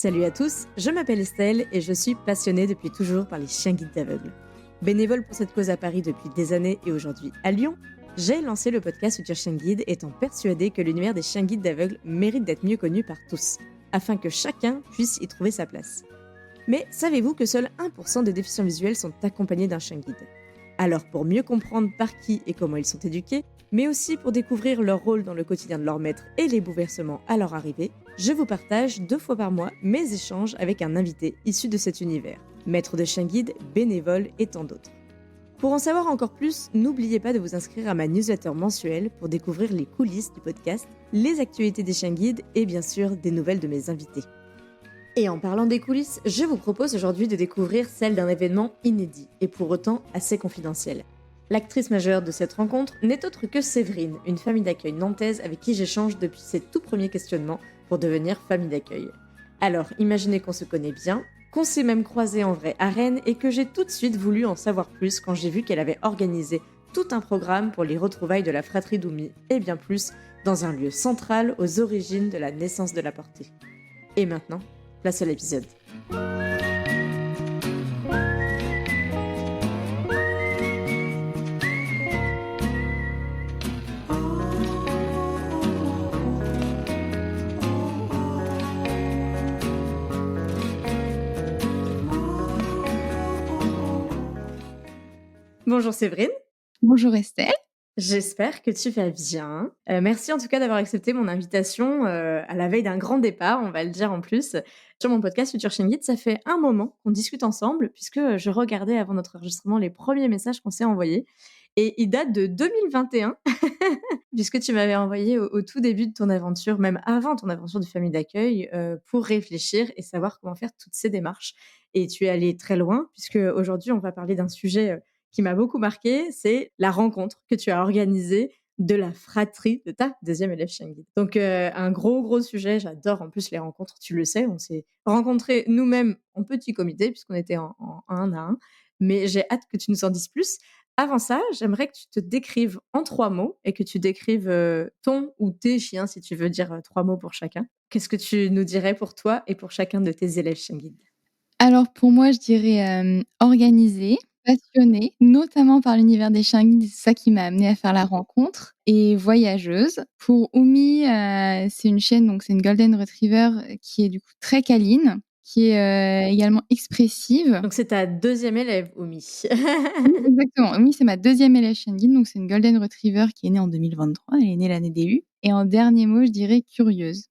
Salut à tous, je m'appelle Estelle et je suis passionnée depuis toujours par les chiens guides d'aveugles. Bénévole pour cette cause à Paris depuis des années et aujourd'hui à Lyon, j'ai lancé le podcast Futur Chien Guide étant persuadée que l'univers des chiens guides d'aveugles mérite d'être mieux connu par tous, afin que chacun puisse y trouver sa place. Mais savez-vous que seuls 1% des déficients visuels sont accompagnés d'un chien guide ? Alors pour mieux comprendre par qui et comment ils sont éduqués, mais aussi pour découvrir leur rôle dans le quotidien de leur maître et les bouleversements à leur arrivée, je vous partage 2 fois par mois mes échanges avec un invité issu de cet univers, maître de chien guide, bénévole et tant d'autres. Pour en savoir encore plus, n'oubliez pas de vous inscrire à ma newsletter mensuelle pour découvrir les coulisses du podcast, les actualités des chiens guides et bien sûr des nouvelles de mes invités. Et en parlant des coulisses, je vous propose aujourd'hui de découvrir celle d'un événement inédit et pour autant assez confidentiel. L'actrice majeure de cette rencontre n'est autre que Séverine, une famille d'accueil nantaise avec qui j'échange depuis ses tout premiers questionnements pour devenir famille d'accueil. Alors, imaginez qu'on se connaît bien, qu'on s'est même croisés en vrai à Rennes et que j'ai tout de suite voulu en savoir plus quand j'ai vu qu'elle avait organisé tout un programme pour les retrouvailles de la fratrie d'Oumi et bien plus dans un lieu central aux origines de la naissance de la portée. Et maintenant, place à l'épisode. Bonjour Séverine. Bonjour Estelle. J'espère que tu vas bien. Merci en tout cas d'avoir accepté mon invitation à la veille d'un grand départ, on va le dire en plus. Sur mon podcast Futur Chien Guide, ça fait un moment qu'on discute ensemble puisque je regardais avant notre enregistrement les premiers messages qu'on s'est envoyés et ils datent de 2021 puisque tu m'avais envoyé au tout début de ton aventure, même avant ton aventure de famille d'accueil, pour réfléchir et savoir comment faire toutes ces démarches. Et tu es allée très loin puisque aujourd'hui on va parler d'un sujet qui m'a beaucoup marqué, c'est la rencontre que tu as organisée de la fratrie de ta deuxième élève chien guide. Donc un gros sujet, j'adore en plus les rencontres, tu le sais, on s'est rencontrés nous-mêmes en petit comité puisqu'on était en un à un, mais j'ai hâte que tu nous en dises plus. Avant ça, j'aimerais que tu te décrives en 3 mots et que tu décrives ton ou tes chiens, si tu veux dire 3 mots pour chacun. Qu'est-ce que tu nous dirais pour toi et pour chacun de tes élèves chien guide ? Alors pour moi, je dirais, organisée, passionnée, notamment par l'univers des chiens guides, c'est ça qui m'a amenée à faire la rencontre et voyageuse. Pour Oumi, c'est une chienne, donc c'est une golden retriever qui est du coup très câline, qui est, également expressive. Donc c'est ta deuxième élève, Oumi. Oui, exactement. Oumi, c'est ma 2e élève chien guide, donc c'est une golden retriever qui est née en 2023, elle est née l'année des U et en dernier mot, je dirais curieuse.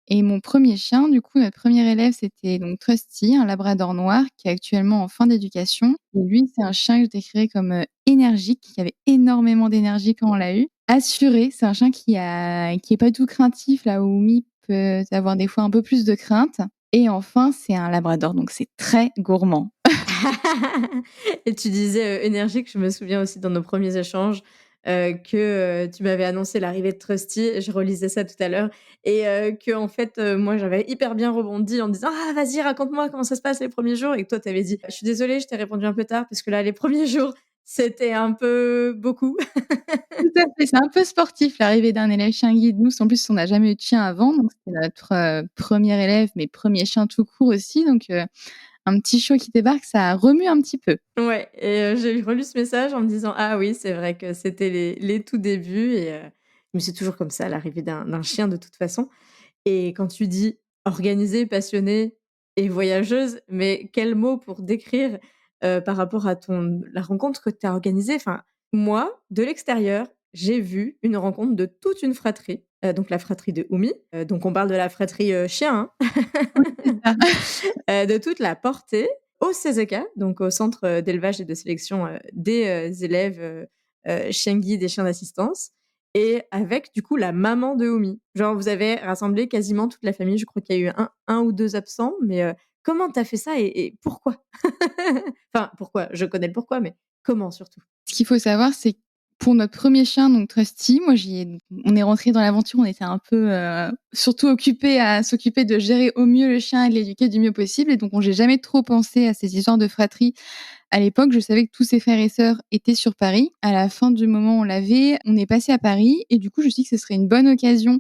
Et mon premier chien, du coup, notre premier élève, c'était donc Trusty, un labrador noir qui est actuellement en fin d'éducation. Et lui, c'est un chien que je décrirais comme, énergique, qui avait énormément d'énergie quand on l'a eu. Assuré, c'est un chien qui est pas tout craintif, là où Oumi peut avoir des fois un peu plus de crainte. Et enfin, c'est un labrador, donc c'est très gourmand. Et tu disais, énergique, je me souviens aussi dans nos premiers échanges, que, tu m'avais annoncé l'arrivée de Trusty, je relisais ça tout à l'heure et qu'en fait, moi j'avais hyper bien rebondi en me disant: «Ah vas-y raconte-moi comment ça se passe les premiers jours» et que toi tu avais dit: «Je suis désolée, je t'ai répondu un peu tard parce que là les premiers jours, c'était un peu beaucoup». Tout à fait, c'est un peu sportif l'arrivée d'un élève chien guide. Nous, en plus, on n'a jamais eu de chien avant, donc c'était notre, 1er élève, mais 1er chien tout court aussi, donc un petit chiot qui débarque, ça remue un petit peu. Ouais et j'ai relu ce message en me disant: «Ah oui, c'est vrai que c'était les tout débuts» et mais c'est toujours comme ça l'arrivée d'un chien de toute façon et quand tu dis organisée, passionnée et voyageuse, mais quel mot pour décrire, par rapport à la rencontre que tu as organisée? Enfin, moi, de l'extérieur, j'ai vu une rencontre de toute une fratrie, donc la fratrie de Oumi, donc on parle de la fratrie, chien, hein. Oui, c'est ça. De toute la portée au CESECA, donc au centre, d'élevage et de sélection, des, élèves, chiens guides et chiens d'assistance et avec du coup la maman de Oumi. Genre vous avez rassemblé quasiment toute la famille, je crois qu'il y a eu un ou 2 absents, mais, comment tu as fait ça et pourquoi? Enfin pourquoi? Je connais le pourquoi, mais comment surtout? Ce qu'il faut savoir, c'est que pour notre 1er chien, donc Trusty, moi on est rentrés dans l'aventure, on était un peu, surtout occupés à s'occuper de gérer au mieux le chien et de l'éduquer du mieux possible et donc j'ai jamais trop pensé à ces histoires de fratrie. À l'époque, je savais que tous ses frères et sœurs étaient sur Paris. À la fin du moment où on est passé à Paris et du coup, je me suis dit que ce serait une bonne occasion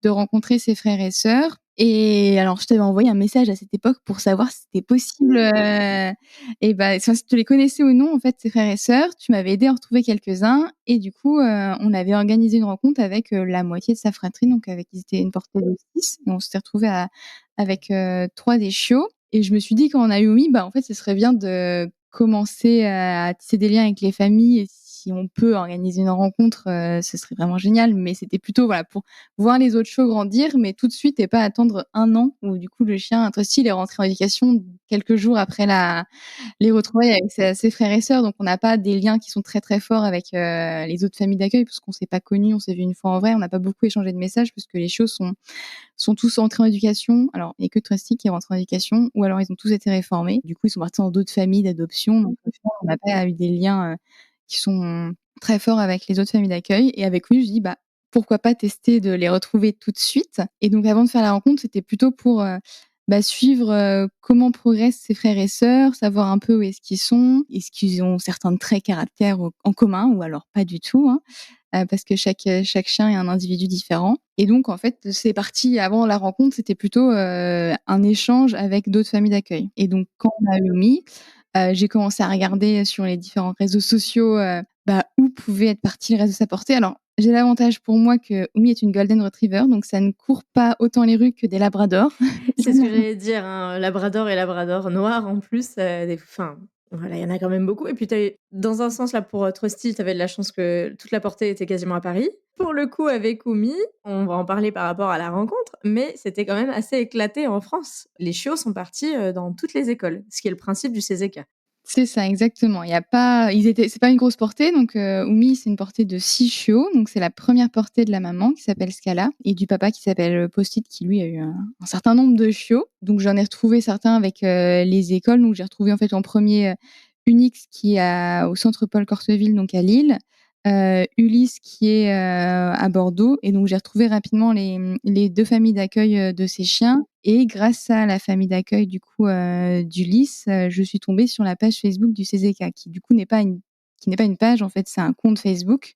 de rencontrer ses frères et sœurs Et alors, je t'avais envoyé un message à cette époque pour savoir si c'était possible, et bah, enfin, si tu les connaissais ou non, en fait, tes frères et sœurs. Tu m'avais aidé à en retrouver quelques-uns et du coup, on avait organisé une rencontre avec, la moitié de sa fratrie, donc avec ils étaient une portée de 6 et on s'était retrouvés avec, 3 des chiots et je me suis dit quand on a eu Oumi, bah, en fait, ce serait bien de commencer à tisser des liens avec les familles et si on peut organiser une rencontre, ce serait vraiment génial. Mais c'était plutôt, voilà, pour voir les autres chiots grandir, mais tout de suite et pas attendre 1 an où du coup le chien Trusty il est rentré en éducation quelques jours après les retrouvailles avec ses frères et sœurs. Donc on n'a pas des liens qui sont très, très forts avec, les autres familles d'accueil parce qu'on s'est pas connus, on s'est vu une fois en vrai. On n'a pas beaucoup échangé de messages parce que les chiots sont tous entrés en éducation. Alors, il y a que Trusty qui est rentré en éducation ou alors ils ont tous été réformés. Du coup, ils sont partis dans d'autres familles d'adoption. Donc au final, on n'a pas eu des liens, qui sont très forts avec les autres familles d'accueil et avec lui, je dis: «Bah, pourquoi pas tester de les retrouver tout de suite?» Et donc avant de faire la rencontre, c'était plutôt pour, bah, suivre, comment progressent ses frères et sœurs, savoir un peu où est-ce qu'ils sont. Est-ce qu'ils ont certains traits caractères en commun ou alors pas du tout, hein? Parce que chaque chien est un individu différent et donc en fait, c'est parti avant la rencontre, c'était plutôt, un échange avec d'autres familles d'accueil et donc quand on a eu Omi, j'ai commencé à regarder sur les différents réseaux sociaux, bah, où pouvait être parti le reste de sa portée. Alors, j'ai l'avantage pour moi que Omi est une golden retriever, donc ça ne court pas autant les rues que des labradors. C'est ce que j'allais dire, hein, labrador et labrador noir en plus, voilà, il y en a quand même beaucoup et puis tu as eu dans un sens là pour, Trusty, tu avais de la chance que toute la portée était quasiment à Paris. Pour le coup avec Oumi, on va en parler par rapport à la rencontre, mais c'était quand même assez éclaté en France. Les chiots sont partis, dans toutes les écoles, ce qui est le principe du CZK. C'est ça, exactement. Il y a pas ils étaient c'est pas une grosse portée, donc Oumi, c'est une portée de 6 chiots, donc c'est la première portée de la maman qui s'appelle Scala et du papa qui s'appelle, Post-it qui lui a eu un certain nombre de chiots. Donc j'en ai retrouvé certains avec, les écoles, donc j'ai retrouvé en fait en premier Unix qui est au centre Paul Corteville, donc à Lille, Ulysse qui est, à Bordeaux et donc j'ai retrouvé rapidement les 2 familles d'accueil, de ces chiens et grâce à la famille d'accueil du coup, d'Ulysse, je suis tombée sur la page Facebook du CZK qui du coup n'est pas une page en fait, c'est un compte Facebook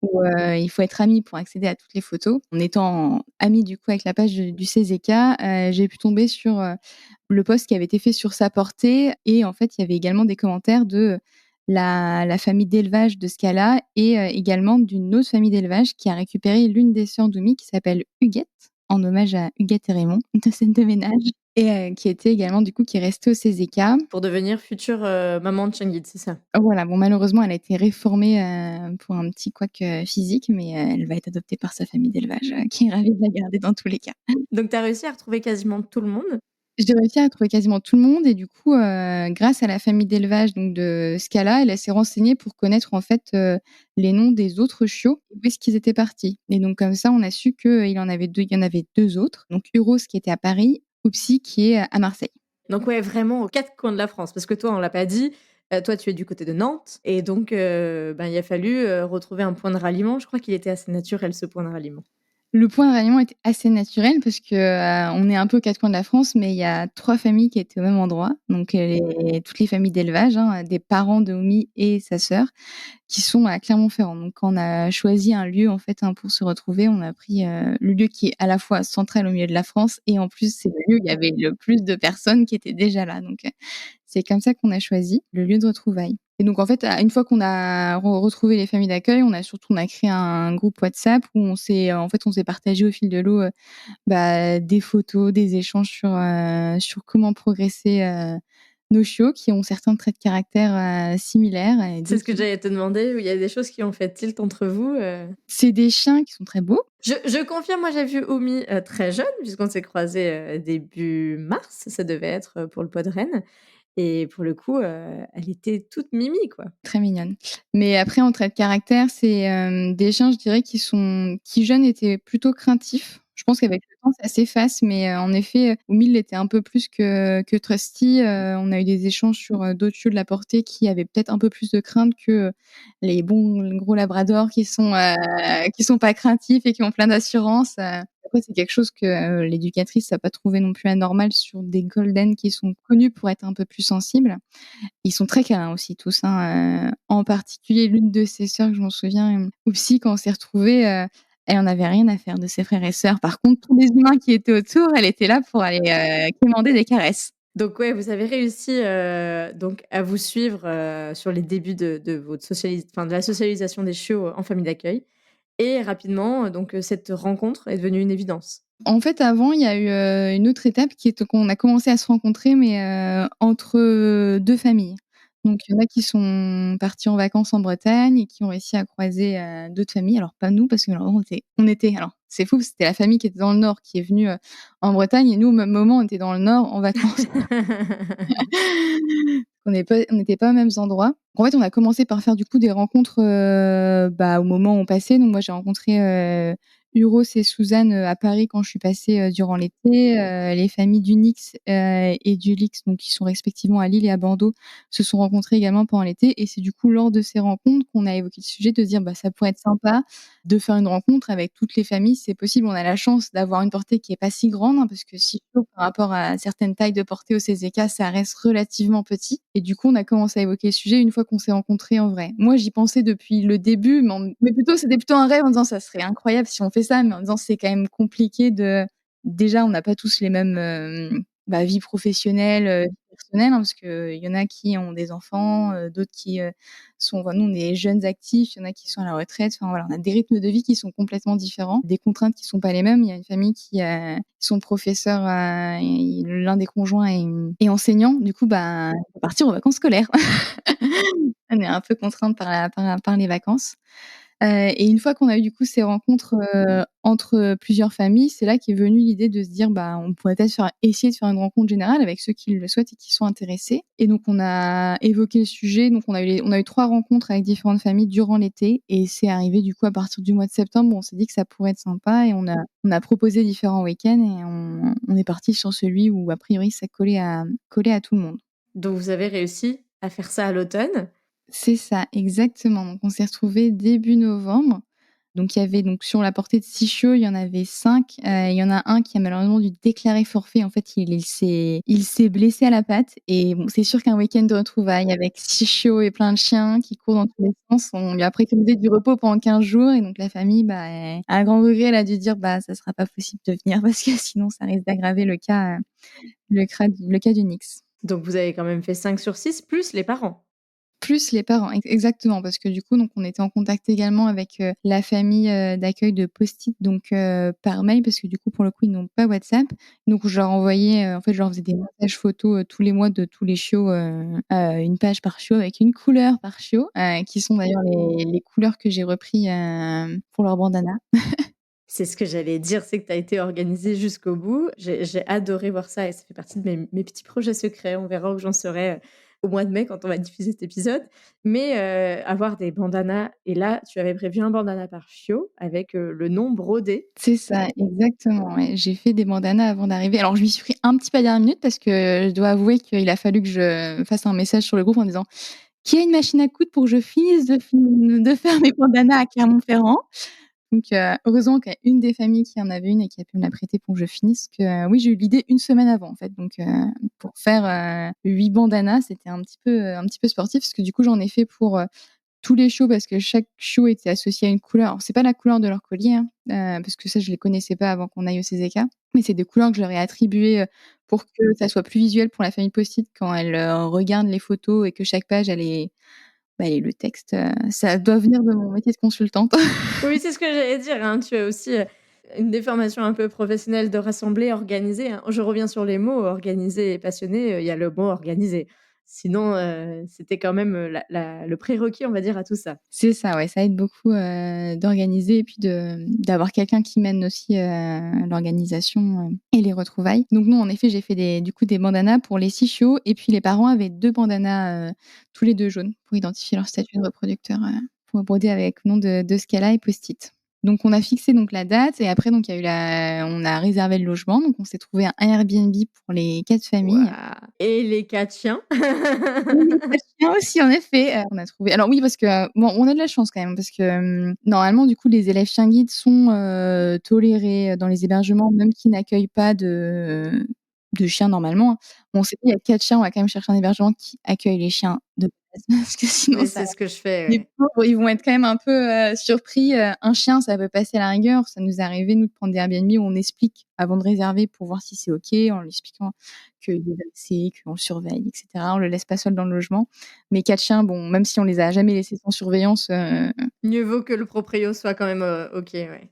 où, il faut être ami pour accéder à toutes les photos. En étant amie du coup avec la page du CZK, j'ai pu tomber sur, le post qui avait été fait sur sa portée et en fait, il y avait également des commentaires de la famille d'élevage de Scala et également d'une autre famille d'élevage qui a récupéré l'une des sœurs d'Oumi qui s'appelle Huguette, en hommage à Huguette et Raymond de scène de ménage et qui était également du coup qui est restée au CZK. Pour devenir future, maman de Changuide, c'est ça? Voilà, bon malheureusement elle a été réformée, pour un petit couac, physique mais elle va être adoptée par sa famille d'élevage, qui est ravie de la garder dans tous les cas. Donc tu as réussi à retrouver quasiment tout le monde? J'ai réussi à trouver quasiment tout le monde et du coup, grâce à la famille d'élevage donc de Scala, elle s'est renseignée pour connaître en fait, les noms des autres chiots, où est-ce qu'ils étaient partis et donc comme ça, on a su qu'il y en avait 2 autres, donc Huros qui était à Paris, Oupsi qui est à Marseille. Donc ouais, vraiment aux 4 coins de la France. Parce que toi, on l'a pas dit, toi, tu es du côté de Nantes et donc ben, il a fallu, retrouver un point de ralliement. Je crois qu'il était assez naturel ce point de ralliement. Le point de ralliement était assez naturel parce que, on est un peu aux 4 coins de la France, mais il y a 3 familles qui étaient au même endroit, donc toutes les familles d'élevage, hein, des parents de Oumi et sa sœur qui sont à Clermont-Ferrand. Donc quand on a choisi un lieu en fait, hein, pour se retrouver, on a pris, le lieu qui est à la fois central au milieu de la France et en plus c'est le lieu où il y avait le plus de personnes qui étaient déjà là. Donc c'est comme ça qu'on a choisi le lieu de retrouvailles. Et donc en fait, une fois qu'on a retrouvé les familles d'accueil, on a créé un groupe WhatsApp où on s'est partagé au fil de l'eau, bah, des photos, des échanges sur comment progresser, nos chiots qui ont certains traits de caractère, similaires et C'est ce d'autres que j'allais te demander, où il y a des choses qui ont fait tilt entre vous, c'est des chiens qui sont très beaux. Je confirme, moi j'ai vu Omi, très jeune puisqu'on s'est croisés, début mars, ça devait être, pour le pot de Rennes et pour le coup, elle était toute mimi, quoi. Très mignonne. Mais après en trait de caractère, c'est, des chiens, je dirais, qui jeunes étaient plutôt craintifs. Je pense qu'avec le temps, ça s'efface, mais, en effet, Oumi l'était un peu plus que Trusty. On a eu des échanges sur, d'autres chiots de la portée qui avaient peut-être un peu plus de crainte que, les bons gros labradors qui sont pas craintifs et qui ont plein d'assurance. Après c'est quelque chose que, l'éducatrice a pas trouvé non plus anormal sur des golden qui sont connus pour être un peu plus sensibles. Ils sont très câlins aussi tous, hein, en particulier l'une de ses sœurs que je m'en souviens, Oupsi quand on s'est retrouvés, Elle en avait rien à faire de ses frères et sœurs. Par contre, tous les humains qui étaient autour, elle était là pour aller, quémander des caresses. Donc ouais, vous avez réussi, donc à vous suivre, sur les débuts de votre de la socialisation des chiots en famille d'accueil et rapidement, donc cette rencontre est devenue une évidence? En fait, avant, il y a eu, une autre étape qui est qu'on a commencé à se rencontrer, mais entre 2 familles. Donc il y en a qui sont partis en vacances en Bretagne et qui ont réussi à croiser, d'autres familles. Alors pas nous, parce que alors on était alors c'est fou, c'était la famille qui était dans le nord qui est venue, en Bretagne et nous, au même moment, on était dans le nord en vacances. On n'était pas aux mêmes endroits. En fait, on a commencé par faire du coup des rencontres, au moment où on passait. Donc moi, j'ai rencontré, Uros et Suzanne, à Paris quand je suis passée, durant l'été. Les familles d'Unix, et d'Ulix, donc qui sont respectivement à Lille et à Bordeaux, se sont rencontrées également pendant l'été et c'est du coup lors de ces rencontres qu'on a évoqué le sujet de dire: «Bah, ça pourrait être sympa de faire une rencontre avec toutes les familles, c'est possible». On a la chance d'avoir une portée qui est pas si grande, hein, parce que si chaud par rapport à certaines tailles de portée au CZK, ça reste relativement petit et du coup, on a commencé à évoquer le sujet une fois qu'on s'est rencontrés en vrai. Moi, j'y pensais depuis le début, mais plutôt c'était plutôt un rêve en disant: «Ça serait incroyable si on fait ça», mais en disant: «C'est quand même compliqué de». Déjà, on n'a pas tous les mêmes, vies professionnelles, vie personnelle, hein, parce qu'il y en a qui ont des enfants, d'autres qui, nous, on est jeunes actifs, il y en a qui sont à la retraite. Enfin voilà, on a des rythmes de vie qui sont complètement différents, des contraintes qui sont pas les mêmes. Il y a une famille qui, sont professeurs, et l'un des conjoints est enseignant. Du coup, il faut partir aux vacances scolaires. On est un peu contraintes par les vacances. Et une fois qu'on a eu du coup ces rencontres, entre plusieurs familles, c'est là qu'est venue l'idée de se dire: «Bah, on pourrait peut-être essayer de faire une rencontre générale avec ceux qui le souhaitent et qui sont intéressés» et donc on a évoqué le sujet, donc on a eu 3 rencontres avec différentes familles durant l'été et c'est arrivé du coup à partir du mois de septembre où on s'est dit que ça pourrait être sympa et on a proposé différents week-ends et on est partis sur celui où a priori ça collait à tout le monde. Donc vous avez réussi à faire ça à l'automne? C'est ça, exactement. Donc on s'est retrouvés début novembre. Donc il y avait donc sur la portée de 6 chiots, il y en avait 5. Il y en a un qui a malheureusement dû déclarer forfait. En fait, il s'est blessé à la patte et bon, c'est sûr qu'un week-end de retrouvailles avec 6 chiots et plein de chiens qui courent dans tous les sens, on lui a préconisé du repos pendant 15 jours et donc la famille, à grand regret, elle a dû dire: «Bah, ça sera pas possible de venir parce que sinon ça risque d'aggraver le cas du Nix». Donc vous avez quand même fait 5 sur 6 plus les parents? Plus les parents, exactement, parce que du coup, donc on était en contact également avec, la famille, d'accueil de Post-it, donc par mail parce que du coup, pour le coup, ils n'ont pas WhatsApp. Donc je leur envoyais, en fait, je leur faisais des montages photos, tous les mois de tous les chiots, une page par chiot avec une couleur par chiot, qui sont d'ailleurs les couleurs que j'ai repris, pour leur bandana. C'est ce que j'allais dire, c'est que tu as été organisée jusqu'au bout. J'ai adoré voir ça et ça fait partie de mes petits projets secrets. On verra où j'en serai, au mois de mai quand on va diffuser cet épisode. Mais, avoir des bandanas et là, tu avais prévu un bandana par chiot avec, le nom brodé. C'est ça, exactement, ouais. J'ai fait des bandanas avant d'arriver. Alors je m'y suis pris un petit peu à la dernière minute parce que je dois avouer qu'il a fallu que je fasse un message sur le groupe en disant: «Qui a une machine à coudre pour que je finisse de faire mes bandanas à Clermont-Ferrand?» Donc heureusement qu'il y a une des familles qui en avait une et qui a pu me la prêter pour que je finisse que oui, j'ai eu l'idée une semaine avant, en fait. Donc pour faire, 8 bandanas, c'était un petit peu sportif parce que du coup, j'en ai fait pour, tous les chiots parce que chaque chiot était associé à une couleur. Alors c'est pas la couleur de leur collier, hein, parce que ça je les connaissais pas avant qu'on aille au CZK, mais c'est des couleurs que je leur ai attribuées, pour que ça soit plus visuel pour la famille Post-it quand elle, regarde les photos et que chaque page elle ait le texte, ça doit venir de mon métier de consultante. Oui, c'est ce que j'allais dire, hein. Tu as aussi, une déformation un peu professionnelle de rassembler, organiser, hein. Je reviens sur les mots, organisé et passionné, il y a le mot organisé. Sinon, c'était quand même, le prérequis, on va dire, à tout ça. C'est ça, ouais, ça aide beaucoup, d'organiser et puis d'avoir quelqu'un qui mène aussi, l'organisation, et les retrouvailles. Donc nous, en effet, j'ai fait des bandanas pour les 6 chiots et puis les parents avaient 2 bandanas, tous les 2 jaunes pour identifier leur statut de reproducteur, pour broder avec le nom de Scala et Post-it. Donc on a fixé donc la date et après donc il y a eu on a réservé le logement, donc on s'est trouvé un Airbnb pour les 4 familles. Waouh et les 4 chiens? Oui, les chiens aussi en effet, on a trouvé alors oui parce que, bon on a de la chance quand même parce que, normalement du coup les élèves chiens guides sont, tolérés, dans les hébergements même qui n'accueillent pas de chiens normalement, hein. On s'est dit: «Il y a 4 chiens, on va quand même chercher un hébergement qui accueille les chiens de base», parce que sinon Mais ça c'est ce que je fais, les ouais. pauvres, ils vont être quand même un peu, surpris, un chien, ça peut passer à la rigueur. Ça nous est arrivé, nous, de prendre des Airbnb où on explique avant de réserver pour voir si c'est OK, en lui expliquant qu'il est vacciné, qu'on le surveille et cetera. On le laisse pas seul dans le logement. Mais 4 chiens, bon, même si on les a jamais laissés sans surveillance, Mieux vaut que le proprio soit quand même, OK, ouais.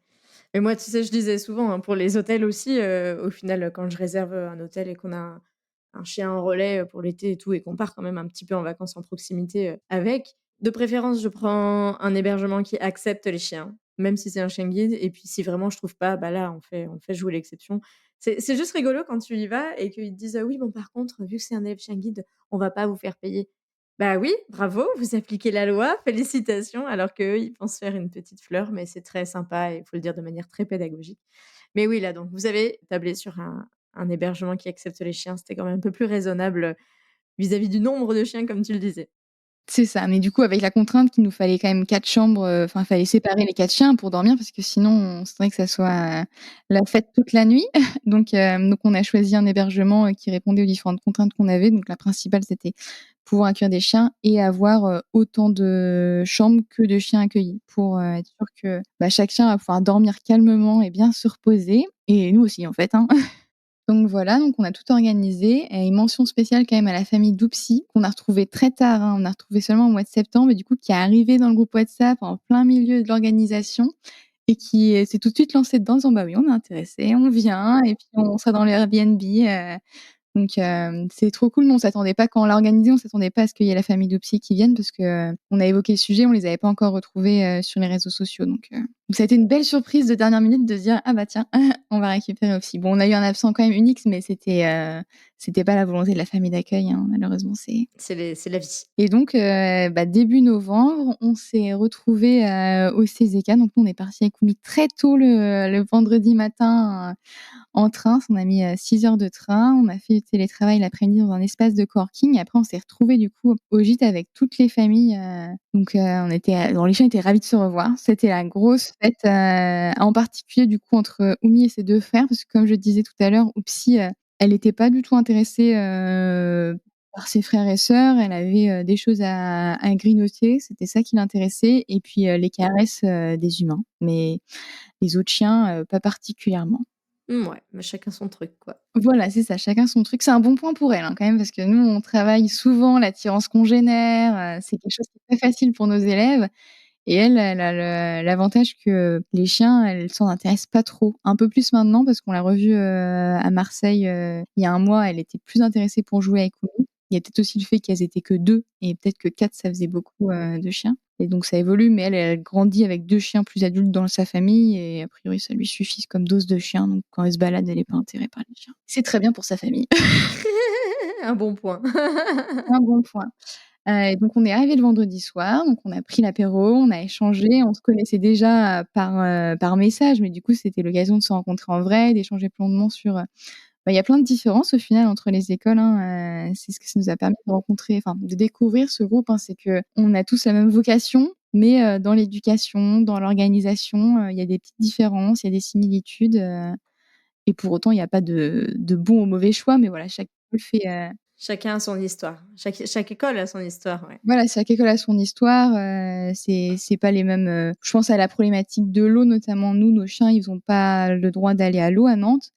Et moi, tu sais, je disais souvent, hein, pour les hôtels aussi, au final, quand je réserve, un hôtel et qu'on a un chien en relais, pour l'été et tout et qu'on part quand même un petit peu en vacances en proximité, avec, de préférence, je prends un hébergement qui accepte les chiens, même si c'est un chien guide et puis si vraiment je trouve pas, bah, là, on fait jouer l'exception. C'est juste rigolo quand tu y vas et qu'ils te disent: «Oui, bon, par contre, vu que c'est un élève chien guide, on va pas vous faire payer». Bah oui, bravo, vous appliquez la loi, félicitations, alors qu'eux, ils pensent faire une petite fleur, mais c'est très sympa et il faut le dire de manière très pédagogique. Mais oui, là, donc vous avez tablé sur un hébergement qui accepte les chiens, c'était quand même un peu plus raisonnable, vis-à-vis du nombre de chiens comme tu le disais. c'est ça. Mais du coup, avec la contrainte qu'il nous fallait quand même 4 chambres, enfin, il fallait séparer les 4 chiens pour dormir parce que sinon, c'est vrai que ça soit, la fête toute la nuit. Donc on a choisi un hébergement, qui répondait aux différentes contraintes qu'on avait. Donc la principale, c'était pouvoir accueillir des chiens et avoir, autant de chambres que de chiens accueillis pour, être sûr que, bah, chaque chien va pouvoir dormir calmement et bien se reposer et nous aussi, en fait, hein. Donc voilà, donc on a tout organisé et une mention spéciale quand même à la famille Doupsy qu'on a retrouvée très tard, hein. On a retrouvé seulement au mois de septembre et du coup qui est arrivée dans le groupe WhatsApp en plein milieu de l'organisation et qui, s'est tout de suite lancée dedans en disant: «Bah oui, on est intéressés, on vient et puis on sera dans les Airbnb», donc c'est trop cool. Nous, on s'attendait pas quand on l'a organisé, on s'attendait pas à ce qu'il y ait la famille Doupsy qui vienne parce que, on a évoqué le sujet, on les avait pas encore retrouvés, sur les réseaux sociaux donc ça a été une belle surprise de dernière minute de se dire: «Ah bah tiens, on va récupérer aussi». Bon, on a eu un absent quand même unique, mais c'était pas la volonté de la famille d'accueil, hein, malheureusement, C'est la vie. et donc bah, début novembre, on s'est retrouvés, au CZK. Donc nous, on est partis avec Oumi très tôt le vendredi matin, en train. On a mis, 6 heures de train. On a fait du télétravail l'après-midi dans un espace de coworking. Après, on s'est retrouvés du coup au gîte avec toutes les familles, donc on était, bon, les chiens étaient ravis de se revoir. C'était la grosse fête, en particulier du coup entre Oumi et ses 2 frères parce que comme je disais tout à l'heure, Oupsi, elle était pas du tout intéressée, par ses frères et sœurs. Elle avait, des choses à grignoter, c'était ça qui l'intéressait et puis, les caresses, des humains. Mais les autres chiens, pas particulièrement. Mouais, mais chacun son truc, quoi. Voilà, c'est ça, chacun son truc. C'est un bon point pour elle, hein, quand même, parce que nous, on travaille souvent l'attirance congénère, c'est quelque chose qui est très facile pour nos élèves et elle, elle a l'avantage que les chiens, elle s'en intéresse pas trop. Un peu plus maintenant parce qu'on l'a revue, à Marseille, il y a un mois, elle était plus intéressée pour jouer avec nous. Il y a peut-être aussi le fait qu'elles étaient que 2 et peut-être que 4 ça faisait beaucoup, de chiens et donc ça évolue, mais elle, elle grandit avec 2 chiens plus adultes dans sa famille et a priori ça lui suffit comme dose de chiens, donc quand elle se balade, elle est pas intéressée par les chiens. C'est très bien pour sa famille. Un bon point. Un bon point. Et donc on est arrivés le vendredi soir, donc on a pris l'apéro, on a échangé, on se connaissait déjà, par message, mais du coup, c'était l'occasion de se rencontrer en vrai, d'échanger longuement sur, bah, il y a plein de différences au final entre les écoles, hein, c'est ce que ça nous a permis de rencontrer, enfin de découvrir ce groupe, hein. C'est qu'on a tous la même vocation, mais dans l'éducation, dans l'organisation, il y a des petites différences, il y a des similitudes, et pour autant, il y a pas de bon ou mauvais choix, mais voilà, chaque école fait, Chacun a son histoire. Chaque école a son histoire, ouais. voilà, chaque école a son histoire, c'est pas les mêmes, je pense à la problématique de l'eau notamment. Nous, nos chiens, ils ont pas le droit d'aller à l'eau à Nantes.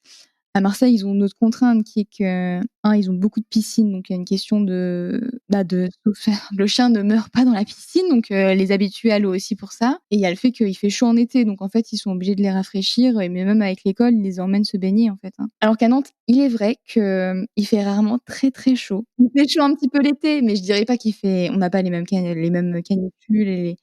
À Marseille, ils ont une autre contrainte qui est que, ils ont beaucoup de piscines, donc il y a une question de le chien ne meurt pas dans la piscine, donc les habituer à l'eau aussi pour ça et il y a le fait qu'il fait chaud en été, donc en fait, ils sont obligés de les rafraîchir et mais même avec l'école, ils les emmènent se baigner, en fait, hein. Alors qu'à Nantes, il est vrai que, il fait rarement très, très chaud. Il fait chaud un petit peu l'été, mais je dirais pas qu'il fait on n'a pas les mêmes canicules et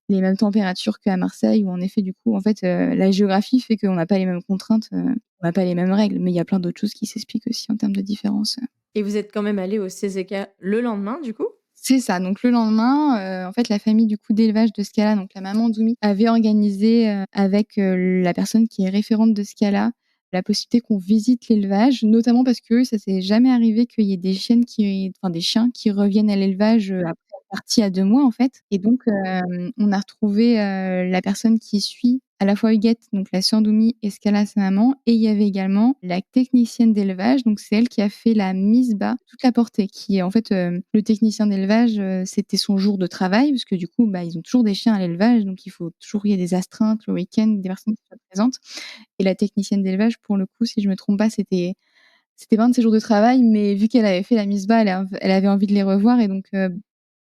les mêmes températures qu'à Marseille où en effet, du coup, en fait, la géographie fait qu'on n'a pas les mêmes contraintes, on n'a pas les mêmes règles, mais il y a plein d'autres choses qui s'expliquent aussi en termes de différences. Et vous êtes quand même allés au CZK le lendemain, du coup? C'est ça, donc le lendemain, en fait, la famille du coup d'élevage de Scala, donc la maman d'Oumi, avait organisé, avec, la personne qui est référente de Scala, la possibilité qu'on visite l'élevage, notamment parce que ça s'est jamais arrivé qu'il y ait des chiens qui reviennent à l'élevage, après. partie à 2 mois, en fait et donc on a retrouvé, la personne qui suit à la fois Huguette, donc la sœur d'Oumi et Scala, sa maman et il y avait également la technicienne d'élevage, donc c'est elle qui a fait la mise bas, toute la portée qui est en fait, le technicien d'élevage, c'était son jour de travail parce que du coup, bah, ils ont toujours des chiens à l'élevage, donc il faut toujours qu'il y ait des astreintes le week-end, des personnes qui soient présentes et la technicienne d'élevage, pour le coup, si je me trompe pas, c'était pas un de ses jours de travail, mais vu qu'elle avait fait la mise bas, elle avait envie de les revoir et donc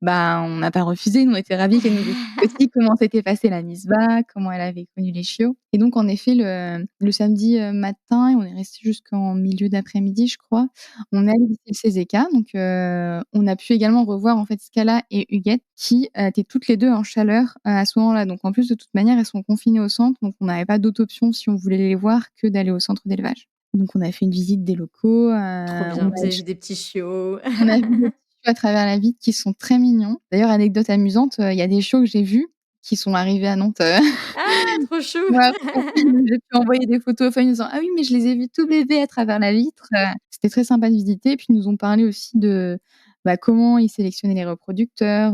bah, on n'a pas refusé. Nous, on était ravis qu'elle nous explique aussi comment s'était passée la mise bas, comment elle avait connu les chiots et donc en effet, le samedi, matin et on est resté jusqu'en milieu d'après-midi, je crois. On est allé visiter le CZK donc on a pu également revoir, en fait, Scala et Huguette qui, étaient toutes les 2 en chaleur, à ce moment-là donc en plus, de toute manière, elles sont confinées au centre donc on n'avait pas d'autre option si on voulait les voir que d'aller au centre d'élevage. Donc on a fait une visite des locaux, Trop bien, vous avez vu des petits chiots. on a vu des petits chiots à travers la vitre qui sont très mignons. D'ailleurs, anecdote amusante, il y a des chiots que j'ai vus qui sont arrivés à Nantes, Ah, trop chou! moi après j'ai pu envoyer des photos aux familles en disant: «Ah oui, mais je les ai vus tout bébés à travers la vitre», C'était très sympa de visiter et puis ils nous ont parlé aussi de, bah, comment ils sélectionnaient les reproducteurs,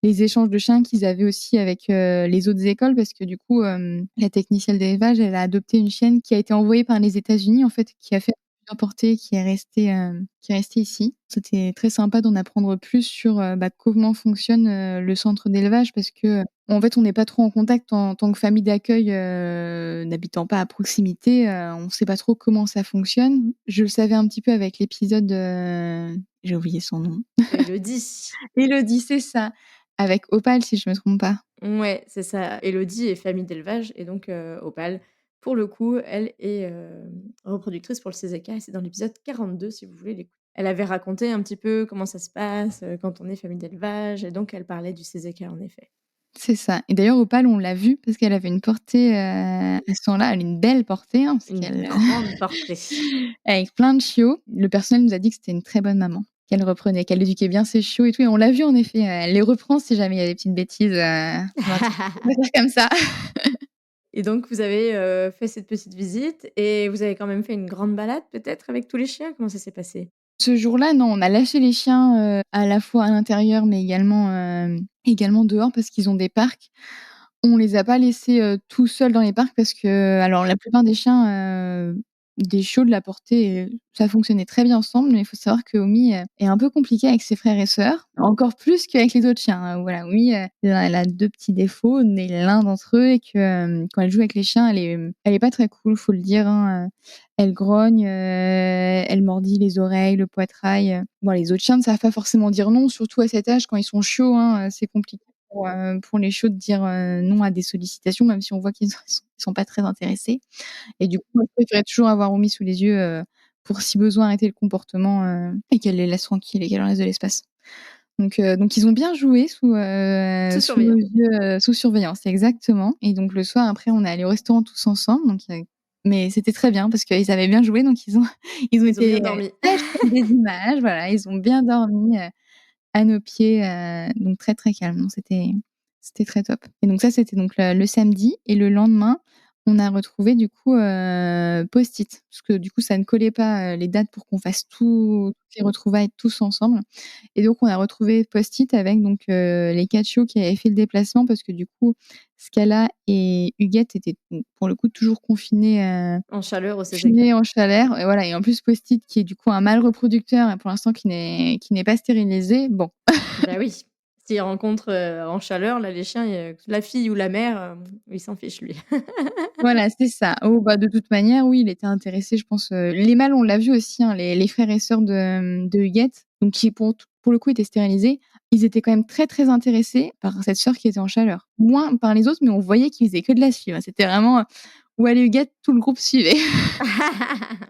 les échanges de chiens qu'ils avaient aussi avec, les autres écoles parce que du coup, la technicienne d'élevage, elle a adopté une chienne qui a été envoyée par les États-Unis, en fait, qui a fait importer, qui est restée ici. C'était très sympa d'en apprendre plus sur, bah, comment fonctionne, le centre d'élevage parce que, en fait, on n'est pas trop en contact en tant que famille d'accueil, n'habitant pas à proximité, on sait pas trop comment ça fonctionne. Je le savais un petit peu avec l'épisode, j'ai oublié son nom. Élodie. Élodie, c'est ça, avec Opal si je me trompe pas. Ouais, c'est ça. Élodie est famille d'élevage et donc Opal, pour le coup, elle est, reproductrice pour le CZK et c'est dans l'épisode 42 si vous voulez l'écouter. Elle avait raconté un petit peu comment ça se passe, quand on est famille d'élevage et donc elle parlait du CZK en effet. C'est ça et d'ailleurs Opal, on l'a vue parce qu'elle avait une portée, à ce moment-là, elle a une belle portée, hein, parce Une qu'elle grande portée. avec plein de chiots. Le personnel nous a dit que c'était une très bonne maman, qu'elle reprenait, qu'elle éduquait bien ses chiots et tout et on l'a vu en effet, elle les reprend si jamais il y a des petites bêtises, on va faire comme ça. Et donc vous avez, fait cette petite visite et vous avez quand même fait une grande balade peut-être avec tous les chiens? Comment ça s'est passé? Ce jour-là, non, on a lâché les chiens, à la fois à l'intérieur mais également dehors parce qu'ils ont des parcs. On les a pas laissés, tout seuls dans les parcs parce que alors la plupart des chiens, des chiots de la portée, ça fonctionnait très bien ensemble, mais il faut savoir que Omi, est un peu compliquée avec ses frères et sœurs, encore plus qu'avec les autres chiens, hein. Voilà, Omi, elle a 2 petits défauts, mais l'un d'entre eux est que, quand elle joue avec les chiens, elle est pas très cool, faut le dire, hein, elle grogne, elle mordit les oreilles, le poitrail, Bon, les autres chiens ne savent pas forcément dire non, surtout à cet âge quand ils sont chiots, hein, c'est compliqué pour les chiots de dire, non à des sollicitations, même si on voit qu'ils sont pas très intéressés et du coup, moi, je préférais toujours avoir Romy sous les yeux, pour si besoin arrêter le comportement, et qu'elle les laisse tranquilles et qu'elle leur laisse de l'espace. Donc ils ont bien joué Sous sous nos surveillance. yeux, sous surveillance, exactement et donc le soir après on est allés au restaurant tous ensemble mais c'était très bien parce qu'ils avaient bien joué donc ils ont Ils ont bien été, dormi. très fiers des images, voilà, ils ont bien dormi, à nos pieds, donc très, très calme. Non, c'était très top et donc ça, c'était donc le samedi et le lendemain, on a retrouvé du coup, Post-it parce que du coup, ça ne collait pas, les dates pour qu'on fasse toutes les retrouvailles tous ensemble et donc on a retrouvé Post-it avec donc, les 4 chiots qui avaient fait le déplacement parce que du coup, Scala et Huguette étaient donc pour le coup toujours En chaleur au CZK. confinés en chaleur et voilà et en plus Post-it qui est du coup un mâle reproducteur et pour l'instant qui n'est pas stérilisé. Bon, Bah oui, s'il rencontre, en chaleur, là, les chiens, la fille ou la mère, il s'en fiche lui. voilà, c'est ça. Oh bah, de toute manière, oui, il était intéressé, je pense, les mâles, on l'a vu aussi, hein, les frères et sœurs de Huguette, donc qui pour le coup étaient stérilisés. Ils étaient quand même très, très intéressés par cette sœur qui était en chaleur. Moins par les autres, mais on voyait qu'ils faisaient que de la suivre. C'était vraiment, où allait Huguette, tout le groupe suivait.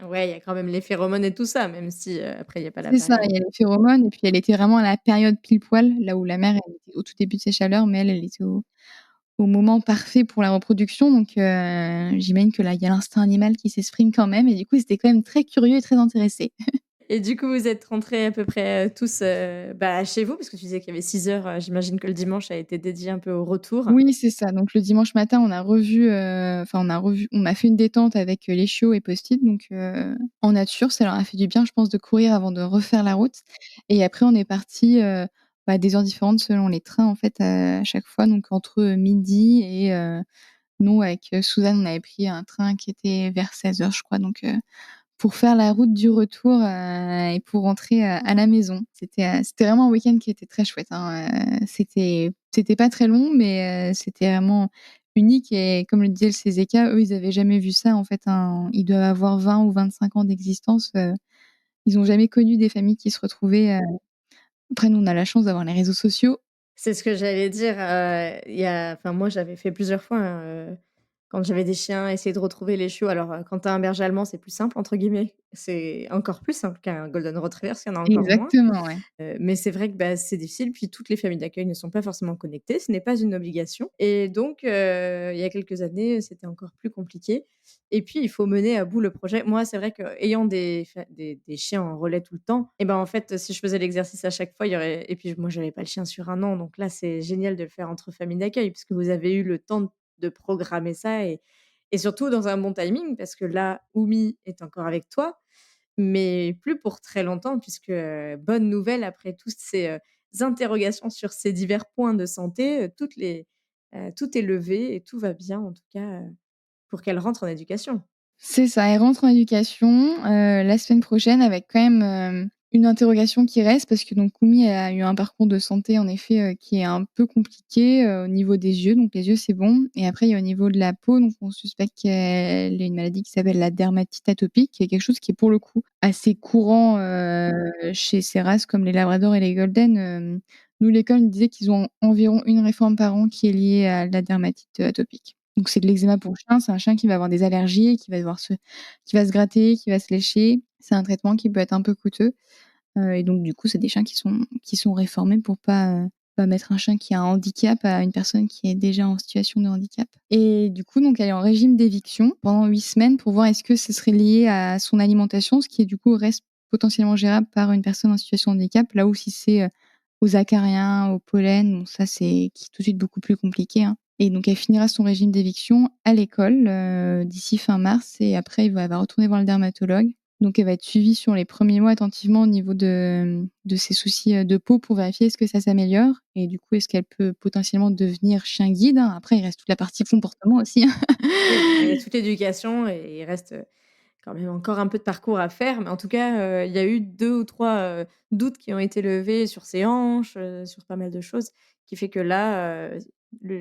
Ouais, il y a quand même les phéromones et tout ça, même si, après il y a pas C'est ça, l'appareil. il y a les phéromones et puis elle était vraiment à la période pile poil, là où la mère, elle était au tout début de ses chaleurs, mais elle était au moment parfait pour la reproduction donc j'imagine que là, il y a l'instinct animal qui s'exprime quand même et du coup, ils étaient quand même très curieux et très intéressés. Et du coup, vous êtes rentrés à peu près, tous, bah, chez vous? Parce que tu disais qu'il y avait 6 heures, j'imagine que le dimanche a été dédié un peu au retour. Oui, c'est ça, donc le dimanche matin, on a fait une détente avec, les chiots et Post-it donc en nature, ça leur a fait du bien, je pense, de courir avant de refaire la route et après on est partis, des heures différentes selon les trains, en fait, à chaque fois. Donc entre midi et nous, avec Suzanne, on avait pris un train qui était vers 16h, je crois. Donc pour faire la route du retour et pour rentrer à la maison. C'était vraiment un week-end qui était très chouette, hein. C'était pas très long, mais c'était vraiment unique et comme le disait le CZK, eux, ils avaient jamais vu ça, en fait, hein. Ils doivent avoir 20 ou 25 ans d'existence, ils ont jamais connu des familles qui se retrouvaient. Après nous, on a la chance d'avoir les réseaux sociaux. C'est ce que j'allais dire, moi j'avais fait plusieurs fois, hein, quand j'avais des chiens, essayer de retrouver les chiots. Alors, quand tu as un berger allemand, c'est «plus simple» entre guillemets. C'est encore plus simple qu'un golden retriever, parce qu'il y en a encore moins. Exactement, ouais. Mais c'est vrai que, bah, c'est difficile, puis toutes les familles d'accueil ne sont pas forcément connectées, ce n'est pas une obligation et donc il y a quelques années, c'était encore plus compliqué et puis il faut mener à bout le projet. Moi, c'est vrai qu'ayant des chiens en relais tout le temps et ben, en fait, si je faisais l'exercice à chaque fois, il y aurait et puis moi, j'avais pas le chien sur un an, donc là, c'est génial de le faire entre familles d'accueil puisque vous avez eu le temps de programmer ça et surtout dans un bon timing parce que là, Oumi est encore avec toi, mais plus pour très longtemps puisque, bonne nouvelle après toutes ces, interrogations sur ces divers points de santé, tout est levé et tout va bien en tout cas, pour qu'elle rentre en éducation. C'est ça, elle rentre en éducation, la semaine prochaine avec quand même, une interrogation qui reste parce que donc Koumi a eu un parcours de santé en effet, qui est un peu compliqué, au niveau des yeux, donc les yeux c'est bon et après il y a au niveau de la peau, donc on suspecte qu'elle ait une maladie qui s'appelle la dermatite atopique, qui est quelque chose qui est pour le coup assez courant, chez ces races comme les labradors et les golden, nous l'école nous disait qu'ils ont environ une réforme par an qui est liée à la dermatite atopique. Donc c'est de l'eczéma pour le chien, c'est un chien qui va avoir des allergies, qui va se gratter, qui va se lécher. C'est un traitement qui peut être un peu coûteux, et donc du coup, c'est des chiens qui sont réformés pour pas mettre un chien qui a un handicap à une personne qui est déjà en situation de handicap. Et du coup, donc elle est en régime d'éviction pendant 8 semaines pour voir est-ce que ce serait lié à son alimentation, ce qui du coup reste potentiellement gérable par une personne en situation de handicap. Là où si c'est, aux acariens, au pollen, bon ça c'est qui est tout de suite beaucoup plus compliqué, hein. Et donc elle finira son régime d'éviction à l'école, d'ici fin mars et après elle va retourner voir le dermatologue. Donc elle va être suivie sur les premiers mois attentivement au niveau de ses soucis, de peau pour vérifier est-ce que ça s'améliore et du coup est-ce qu'elle peut potentiellement devenir chien guide, hein. Après il reste toute la partie comportement aussi, hein. Oui, il y a toute l'éducation et il reste, quand même encore un peu de parcours à faire, mais en tout cas, il y a eu 2 ou 3 doutes qui ont été levés sur ses hanches, sur pas mal de choses, qui fait que là,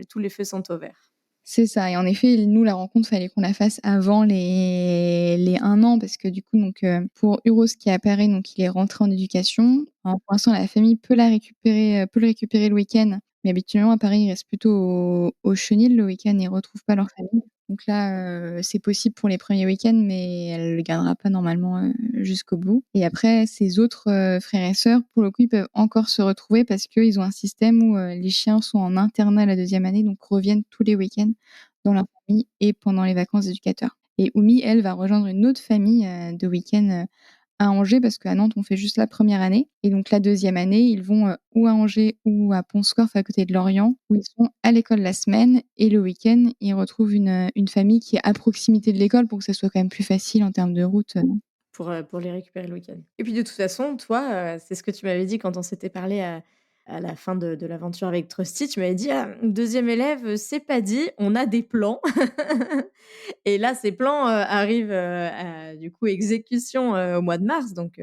tous les feux sont au vert. C'est ça et en effet, nous, la rencontre, fallait qu'on la fasse avant les 1 an parce que du coup donc pour Uros qui apparaît, donc il est rentré en éducation. Alors pour l'instant, la famille peut le récupérer le week-end, mais habituellement à Paris, ils restent plutôt au chenil le week-end et ils retrouvent pas leur famille. Donc là, c'est possible pour les premiers week-ends, mais elle le gardera pas normalement, jusqu'au bout et après ses autres, frères et sœurs, pour le coup, ils peuvent encore se retrouver parce qu'ils ont un système où, les chiens sont en internat la deuxième année, donc reviennent tous les week-ends dans leur famille et pendant les vacances d'éducateurs. Et Oumi, elle, va rejoindre une autre famille, de week-end, à Angers parce qu'à Nantes, on fait juste la première année et donc la deuxième année, ils vont, ou à Angers ou à Pont-Scorff à côté de Lorient où ils sont à l'école la semaine et le week-end, ils retrouvent une famille qui est à proximité de l'école pour que ça soit quand même plus facile en termes de route. Pour les récupérer le week-end. Et puis de toute façon, toi, c'est ce que tu m'avais dit quand on s'était parlé à la fin de l'aventure avec Trusty, tu m'avais dit: «Ah, 2e élève, c'est pas dit, on a des plans». Et là, ces plans, arrivent, à du coup exécution, au mois de mars donc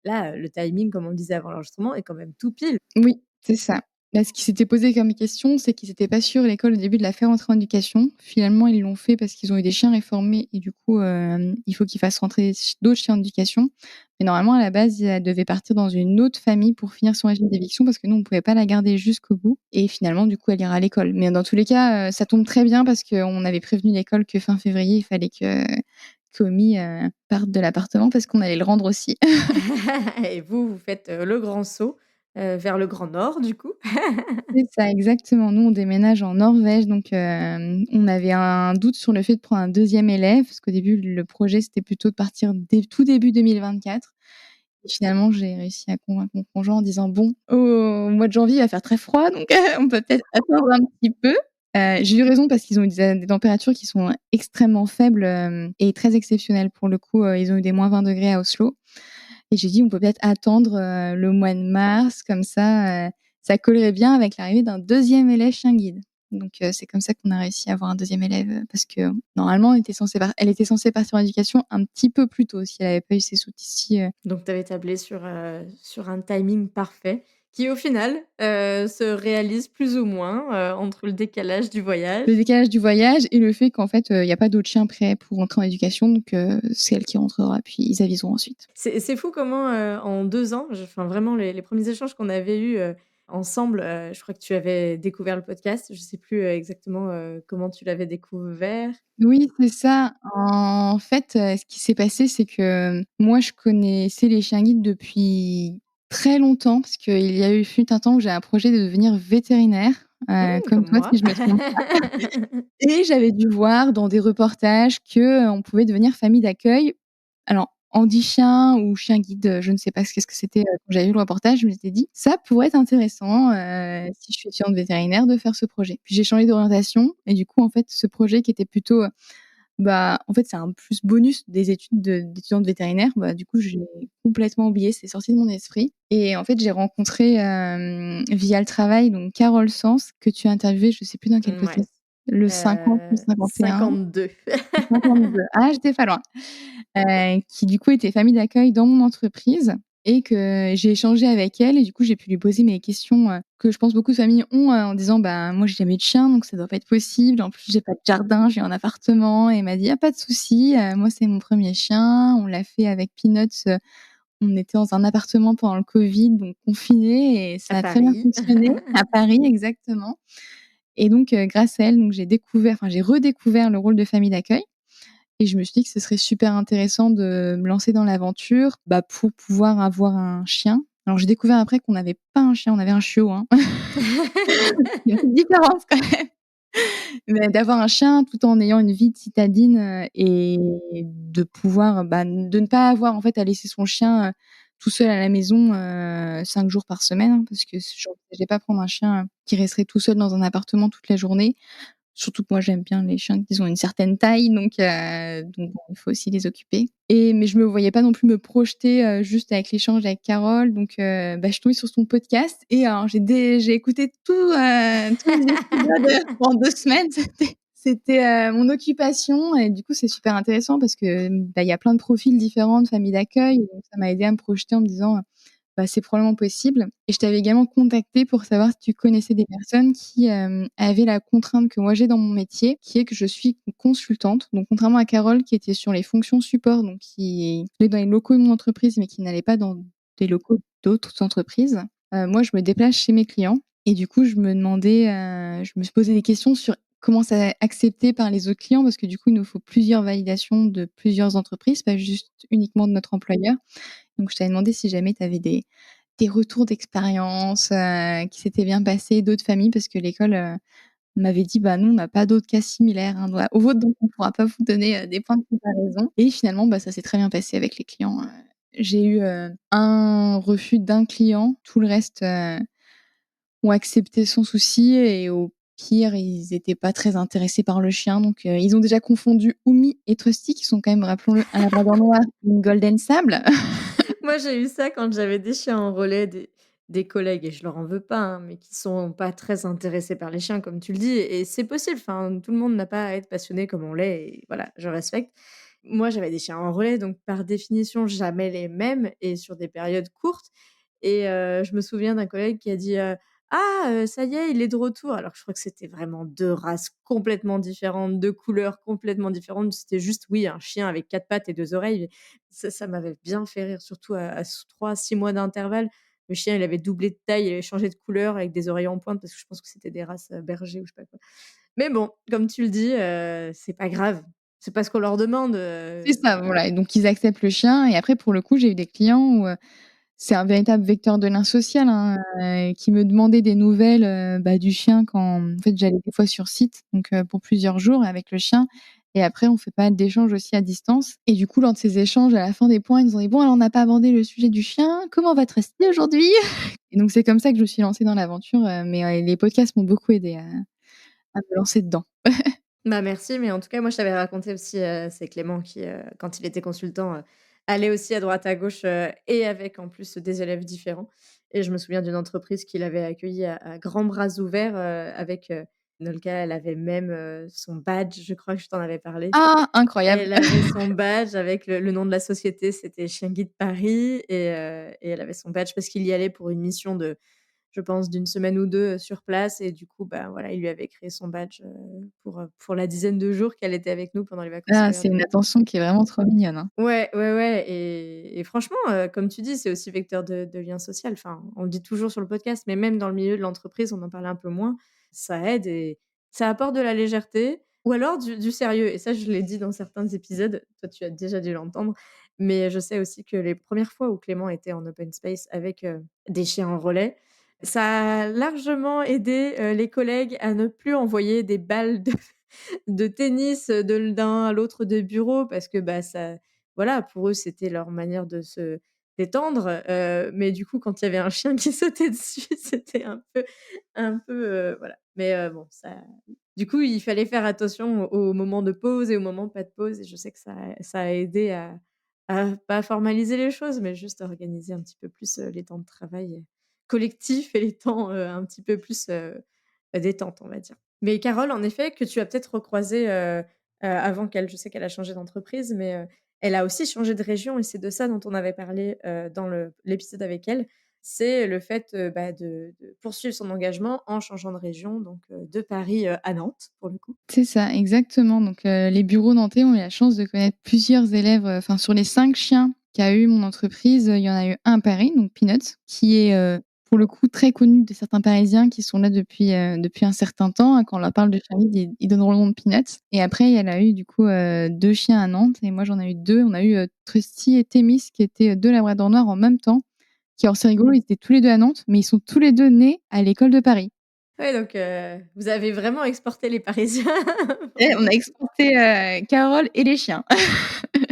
là, le timing, comme on le disait avant l'enregistrement, est quand même tout pile. Oui, c'est ça. Là, ce qui s'était posé comme question, c'est qu'ils étaient pas sûrs, l'école, au début, de la faire rentrer en éducation. Finalement, ils l'ont fait parce qu'ils ont eu des chiens réformés et du coup, il faut qu'ils fassent rentrer d'autres chiens en éducation. Mais normalement, à la base, elle devait partir dans une autre famille pour finir son régime d'éviction parce que nous, on pouvait pas la garder jusqu'au bout et finalement, du coup, elle ira à l'école. Mais dans tous les cas, ça tombe très bien parce qu'on avait prévenu l'école que fin février, il fallait que Omi, parte de l'appartement parce qu'on allait le rendre aussi. Et vous, vous faites, le grand saut, vers le grand nord du coup. C'est ça, exactement. Nous, on déménage en Norvège, donc on avait un doute sur le fait de prendre un deuxième élève, parce qu'au début, le projet, c'était plutôt de partir dès tout début 2024 et finalement, j'ai réussi à convaincre mon conjoint en disant: «Bon, au mois de janvier, il va faire très froid, donc on peut peut-être attendre un petit peu». J'ai eu raison parce qu'ils ont eu des températures qui sont extrêmement faibles, et très exceptionnelles. Pour le coup, ils ont eu des -20 degrés à Oslo et j'ai dit: «On peut peut-être attendre, le mois de mars, comme ça, ça collerait bien avec l'arrivée d'un deuxième élève chien guide. Donc c'est comme ça qu'on a réussi à avoir un deuxième élève, parce que normalement elle était censée partir en éducation un petit peu plus tôt si elle avait pas eu ces soucis. Donc tu avais tablé sur un timing parfait qui au final, se réalise plus ou moins, entre le décalage du voyage. Le décalage du voyage et le fait qu'en fait, il y a pas d'autres chiens prêts pour rentrer en éducation, donc c'est elle qui rentrera, puis ils aviseront ensuite. C'est fou comment, en 2 ans, enfin vraiment les premiers échanges qu'on avait eus, ensemble, je crois que tu avais découvert le podcast. Je sais plus, exactement, comment tu l'avais découvert. Oui, c'est ça. En fait, ce qui s'est passé, c'est que moi, je connaissais les chiens guides depuis très longtemps parce qu'il y a eu fut un temps où j'ai un projet de devenir vétérinaire, comme Comme toi moi. si je me trompe pas et j'avais dû voir dans des reportages que, on pouvait devenir famille d'accueil. Alors, handi-chien ou chien guide, je ne sais pas qu'est-ce que c'était, quand j'avais vu le reportage, je m'étais dit: «Ça pourrait être intéressant, si je suis étudiante vétérinaire de faire ce projet». Puis j'ai changé d'orientation et du coup, en fait, ce projet qui était plutôt, bah, en fait, c'est un plus bonus des études d'étudiante vétérinaire. Bah, du coup, j'ai complètement oublié, c'est sorti de mon esprit et en fait, j'ai rencontré, via le travail, donc Carole Sens que tu as interviewée, je sais plus dans quel Mouais, podcast, le 50 ou 51. 52. 52. Ah, j'étais pas loin. Qui du coup était famille d'accueil dans mon entreprise et que j'ai échangé avec elle et du coup, j'ai pu lui poser mes questions, que je pense beaucoup de familles ont, en disant: «Bah, moi, j'ai jamais eu de chien, donc ça doit pas être possible. En plus, j'ai pas de jardin, j'ai un appartement» et elle m'a dit: «Il y a pas de souci, moi, c'est mon premier chien. On l'a fait avec Peanuts, on était dans un appartement pendant le covid, donc confinés et À ça a très bien Paris. fonctionné». À Paris, exactement et donc grâce à elle, donc j'ai redécouvert le rôle de famille d'accueil et je me suis dit que ce serait super intéressant de me lancer dans l'aventure, bah, pour pouvoir avoir un chien. Alors j'ai découvert après qu'on n'avait pas un chien, on avait un chiot, hein. Il y a une petite différence quand même. Mais d'avoir un chien tout en ayant une vie de citadine, et de pouvoir, bah, de ne pas avoir en fait à laisser son chien, tout seul à la maison, 5 jours par semaine, hein, parce que j'envisageais pas prendre un chien, qui resterait tout seul dans un appartement toute la journée. Surtout que moi, j'aime bien les chiens qui ont une certaine taille, donc bon, il faut aussi les occuper mais je me voyais pas non plus me projeter, juste avec l'échange avec Carole, donc bah, je suis tombée sur son podcast et alors j'ai écouté tous les épisodes, pendant 2 semaines. C'était, mon occupation et du coup, c'est super intéressant parce que, bah, il y a plein de profils différents de familles d'accueil et donc ça m'a aidée à me projeter en me disant, bah, c'est probablement possible et je t'avais également contacté pour savoir si tu connaissais des personnes qui, avaient la contrainte que moi j'ai dans mon métier, qui est que je suis consultante. Donc contrairement à Carole qui était sur les fonctions support, donc qui est dans les locaux de mon entreprise, mais qui n'allait pas dans des locaux d'autres entreprises, moi je me déplace chez mes clients et du coup je me demandais, je me suis posé des questions sur comment c'est accepté par les autres clients parce que du coup il nous faut plusieurs validations de plusieurs entreprises, pas juste uniquement de notre employeur. Donc je t'avais demandé si jamais tu avais des retours d'expérience, qui s'étaient bien passés, d'autres familles, parce que l'école, m'avait dit: «Bah, nous, on n'a pas d'autres cas similaires, hein, au vôtre, donc on ne pourra pas vous donner, des points de comparaison» et finalement, bah, ça s'est très bien passé avec les clients, J'ai eu, un refus d'un client, tout le reste, ont accepté sans souci et au pire, ils étaient pas très intéressés par le chien, donc ils ont déjà confondu Oumi et Trusty, qui sont quand même, rappelons-le, un labrador noir et une golden sable. Moi, j'ai eu ça quand j'avais des chiens en relais, des collègues et je leur en veux pas, hein, mais qui sont pas très intéressés par les chiens comme tu le dis et c'est possible, enfin, tout le monde n'a pas à être passionné comme on l'est et voilà, je respecte. Moi, j'avais des chiens en relais, donc par définition, jamais les mêmes et sur des périodes courtes et je me souviens d'un collègue qui a dit, «Ah, ça y est, il est de retour», alors que je crois que c'était vraiment 2 races complètement différentes, 2 couleurs complètement différentes. C'était juste, oui, un chien avec 4 pattes et 2 oreilles. Ça m'avait bien fait rire, surtout à 3-6 mois d'intervalle. Le chien, il avait doublé de taille, il avait changé de couleur avec des oreilles en pointe parce que je pense que c'était des races, berger ou je sais pas quoi. Mais bon, comme tu le dis, c'est pas grave. C'est pas ce qu'on leur demande, C'est ça, voilà et donc ils acceptent le chien et après pour le coup, j'ai eu des clients où, c'est un véritable vecteur de lien social, hein, qui me demandaient des nouvelles, bah, du chien quand, en fait, j'allais des fois sur site, donc pour plusieurs jours avec le chien et après on fait pas mal d'échanges aussi à distance et du coup, lors de ces échanges, à la fin des points, ils nous ont dit: «Bon alors on n'a pas abordé le sujet du chien, comment va Trusty aujourd'hui?» et donc c'est comme ça que je me suis lancée dans l'aventure, mais les podcasts m'ont beaucoup aidée à me lancer dedans. Bah, merci, mais en tout cas, moi, je t'avais raconté aussi, c'est Clément qui, quand il était consultant, allait aussi à droite à gauche, et avec en plus des élèves différents Et je me souviens d'une entreprise qui l'avait accueilli à grands bras ouverts, avec, Nolka, elle avait même, son badge, je crois que je t'en avais parlé. Ah! Incroyable. Elle avait son badge avec le nom de la société, c'était Chien Guide Paris et elle avait son badge parce qu'il y allait pour une mission de, je pense, d'une semaine ou 2 sur place et du coup, bah, voilà, il lui avait créé son badge, pour la dizaine de jours qu'elle était avec nous pendant les vacances Ah, scolaires c'est de une l'été. attention qui est vraiment trop mignonne, hein. Ouais, ouais, ouais et franchement, comme tu dis, c'est aussi vecteur de lien social. Enfin, on le dit toujours sur le podcast, mais même dans le milieu de l'entreprise, on en parle un peu moins. Ça aide et ça apporte de la légèreté ou alors du sérieux et ça, je l'ai dit dans certains épisodes. Toi, tu as déjà dû l'entendre, mais je sais aussi que les premières fois où Clément était en open space avec, des chiens en relais, ça a largement aidé, les collègues à ne plus envoyer des balles de tennis, de l'un à l'autre des bureaux parce que, bah, ça voilà, pour eux, c'était leur manière de se détendre, mais du coup, quand il y avait un chien qui sautait dessus, c'était un peu, voilà. Mais, bon, ça du coup, il fallait faire attention aux moments de pause et aux moments pas de pause et je sais que ça a aidé à pas formaliser les choses, mais juste à organiser un petit peu plus, les temps de travail, collectifs et les temps, un petit peu plus, détente, on va dire. Mais Carole, en effet, que tu as peut-être recroisée, avant qu'elle je sais qu'elle a changé d'entreprise, mais, elle a aussi changé de région et c'est de ça dont on avait parlé, dans l'épisode avec elle. C'est le fait, bah, de poursuivre son engagement en changeant de région, donc, de Paris, à Nantes, pour le coup. C'est ça, exactement. Donc, les bureaux nantais ont eu la chance de connaître plusieurs élèves, enfin sur les 5 chiens qu'a eu mon entreprise, il y en a eu un à Paris, donc Peanuts, qui est, pour le coup très connu de certains Parisiens qui sont là depuis un certain temps, hein. Quand on leur parle de Charlie, ils donneront le nom de Peanuts et après elle a eu du coup, 2 chiens à Nantes et moi j'en ai eu 2. On a eu, Trusty et Thémis qui étaient, 2 labradors noirs en même temps, qui alors c'est rigolo, ils étaient tous les 2 à Nantes, mais ils sont tous les 2 nés à l'école de Paris. Ouais, donc, vous avez vraiment exporté les Parisiens. Et on a exporté, Carole et les chiens. Ah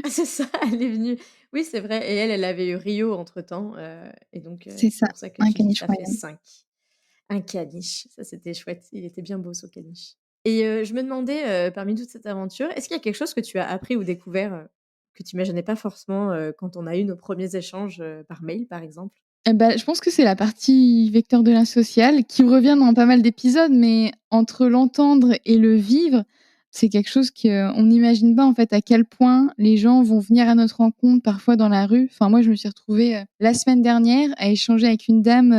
c'est ça, elle est venue oui, c'est vrai et elle avait eu Rio entre-temps, et donc, C'est c'est ça, pour ça que un tu dis que caniche ça fait royal. 5. Un caniche, ça c'était chouette, il était bien beau ce caniche et je me demandais, parmi toute cette aventure, est-ce qu'il y a quelque chose que tu as appris ou découvert, que tu imaginais pas forcément, quand on a eu nos premiers échanges, par mail, par exemple? Et bah, je pense que c'est la partie vecteur de lien social qui revient dans pas mal d'épisodes, mais entre l'entendre et le vivre, c'est quelque chose qu'on n'imagine pas, en fait, à quel point les gens vont venir à notre rencontre, parfois dans la rue. Enfin, moi, je me suis retrouvée, la semaine dernière à échanger avec une dame,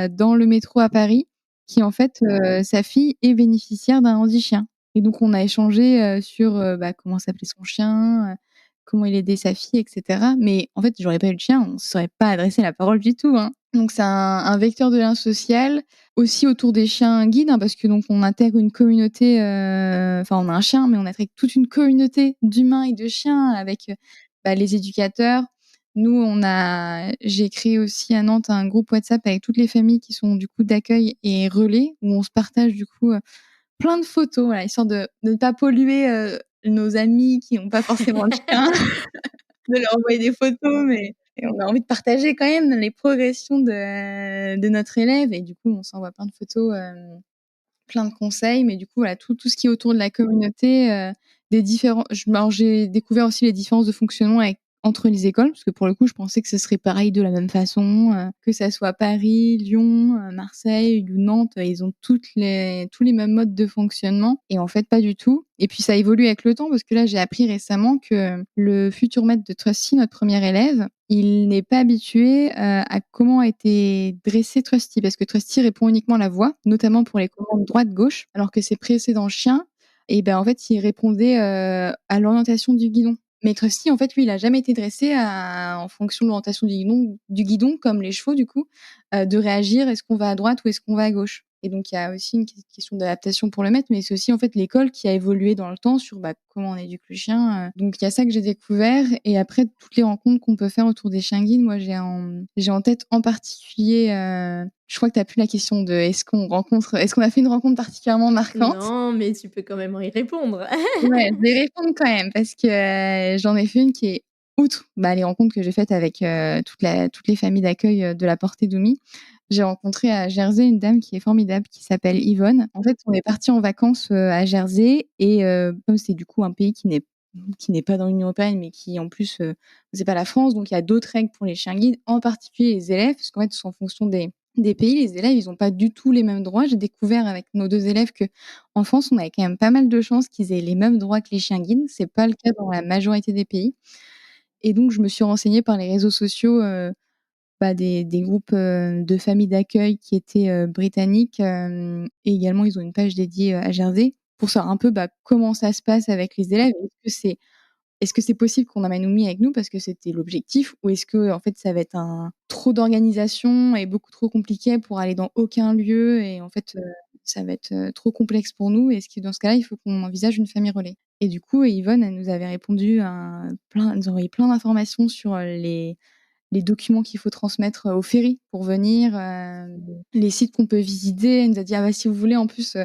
dans le métro à Paris qui, en fait, sa fille est bénéficiaire d'un handi-chien et donc on a échangé, sur, bah, comment s'appelait son chien, comment il aidait sa fille et cetera. Mais en fait, j'aurais pas eu de chien, on se serait pas adressé la parole du tout, hein. Donc c'est un vecteur de lien social, aussi autour des chiens guides, hein, parce que donc on intègre une communauté, enfin on a un chien, mais on intègre toute une communauté d'humains et de chiens avec, bah, les éducateurs. Nous, j'ai créé aussi à Nantes un groupe WhatsApp avec toutes les familles qui sont du coup d'accueil et relais, où on se partage du coup, plein de photos, voilà, histoire de ne pas polluer, nos amis qui ont pas forcément de chien, de leur envoyer des photos, mais et on a envie de partager quand même les progressions de notre élève et du coup, on s'envoie plein de photos, plein de conseils, mais du coup, voilà, tout ce qui est autour de la communauté, des différents alors j'ai découvert aussi les différences de fonctionnement entre les écoles, parce que pour le coup, je pensais que ce serait pareil de la même façon, que ça soit Paris, Lyon, Marseille ou Nantes, ils ont tous les mêmes modes de fonctionnement et en fait, pas du tout et puis ça évolue avec le temps parce que là, j'ai appris récemment que le futur maître de Trusty, notre premier élève, il n'est pas habitué, à comment a été dressé Trusty parce que Trusty répond uniquement à la voix, notamment pour les commandes droite-gauche, alors que ses précédents chiens et ben, en fait, ils répondaient, à l'orientation du guidon. Mais Krusty, en fait, lui, il a jamais été dressé en fonction de l'orientation du guidon comme les chevaux, du coup, de réagir, est-ce qu'on va à droite ou est-ce qu'on va à gauche? Et donc, il y a aussi une question d'adaptation pour le maître, mais c'est aussi, en fait, l'école qui a évolué dans le temps sur, bah, comment on éduque le chien. Donc, il y a ça que j'ai découvert. Et après, toutes les rencontres qu'on peut faire autour des chiens guides, moi, j'ai en tête en particulier, je crois que tu as plus la question de est-ce qu'on a fait une rencontre particulièrement marquante? Non, mais tu peux quand même y répondre. Ouais, je vais répondre quand même parce que, j'en ai fait une qui est outre, bah, les rencontres que j'ai faites avec, toutes les familles d'accueil, de la Portée d'Oumy. J'ai rencontré à Jersey une dame qui est formidable, qui s'appelle Yvonne. En fait, on est partis en vacances, à Jersey et comme c'est du coup un pays qui n'est qui n'est pas dans l'Union européenne, mais qui en plus, c'est pas la France, donc il y a d'autres règles pour les chiens guides, en particulier les élèves, parce qu'en fait, c'est en fonction des pays. Les élèves, ils ont pas du tout les mêmes droits. J'ai découvert avec nos 2 élèves qu'en France, on avait quand même pas mal de chances qu'ils aient les mêmes droits que les chiens guides. C'est pas le cas dans la majorité des pays et donc je me suis renseignée par les réseaux sociaux, des groupes, de familles d'accueil qui étaient, britanniques, et également ils ont une page dédiée, à Jersey pour savoir un peu, comment ça se passe avec les élèves. Est-ce que c'est possible qu'on emmène Oumi avec nous parce que c'était l'objectif? Ou est-ce que en fait, ça va être un trop d'organisation et beaucoup trop compliqué pour aller dans aucun lieu et en fait, ça va être, trop complexe pour nous? Est-ce que dans ce cas-là, il faut qu'on envisage une famille relais? Et du coup, Yvonne, elle nous avait répondu à plein elle nous a envoyé plein d'informations sur, les documents qu'il faut transmettre, au ferry pour venir, les sites qu'on peut visiter. Elle nous a dit: «Ah bah, si vous voulez en plus,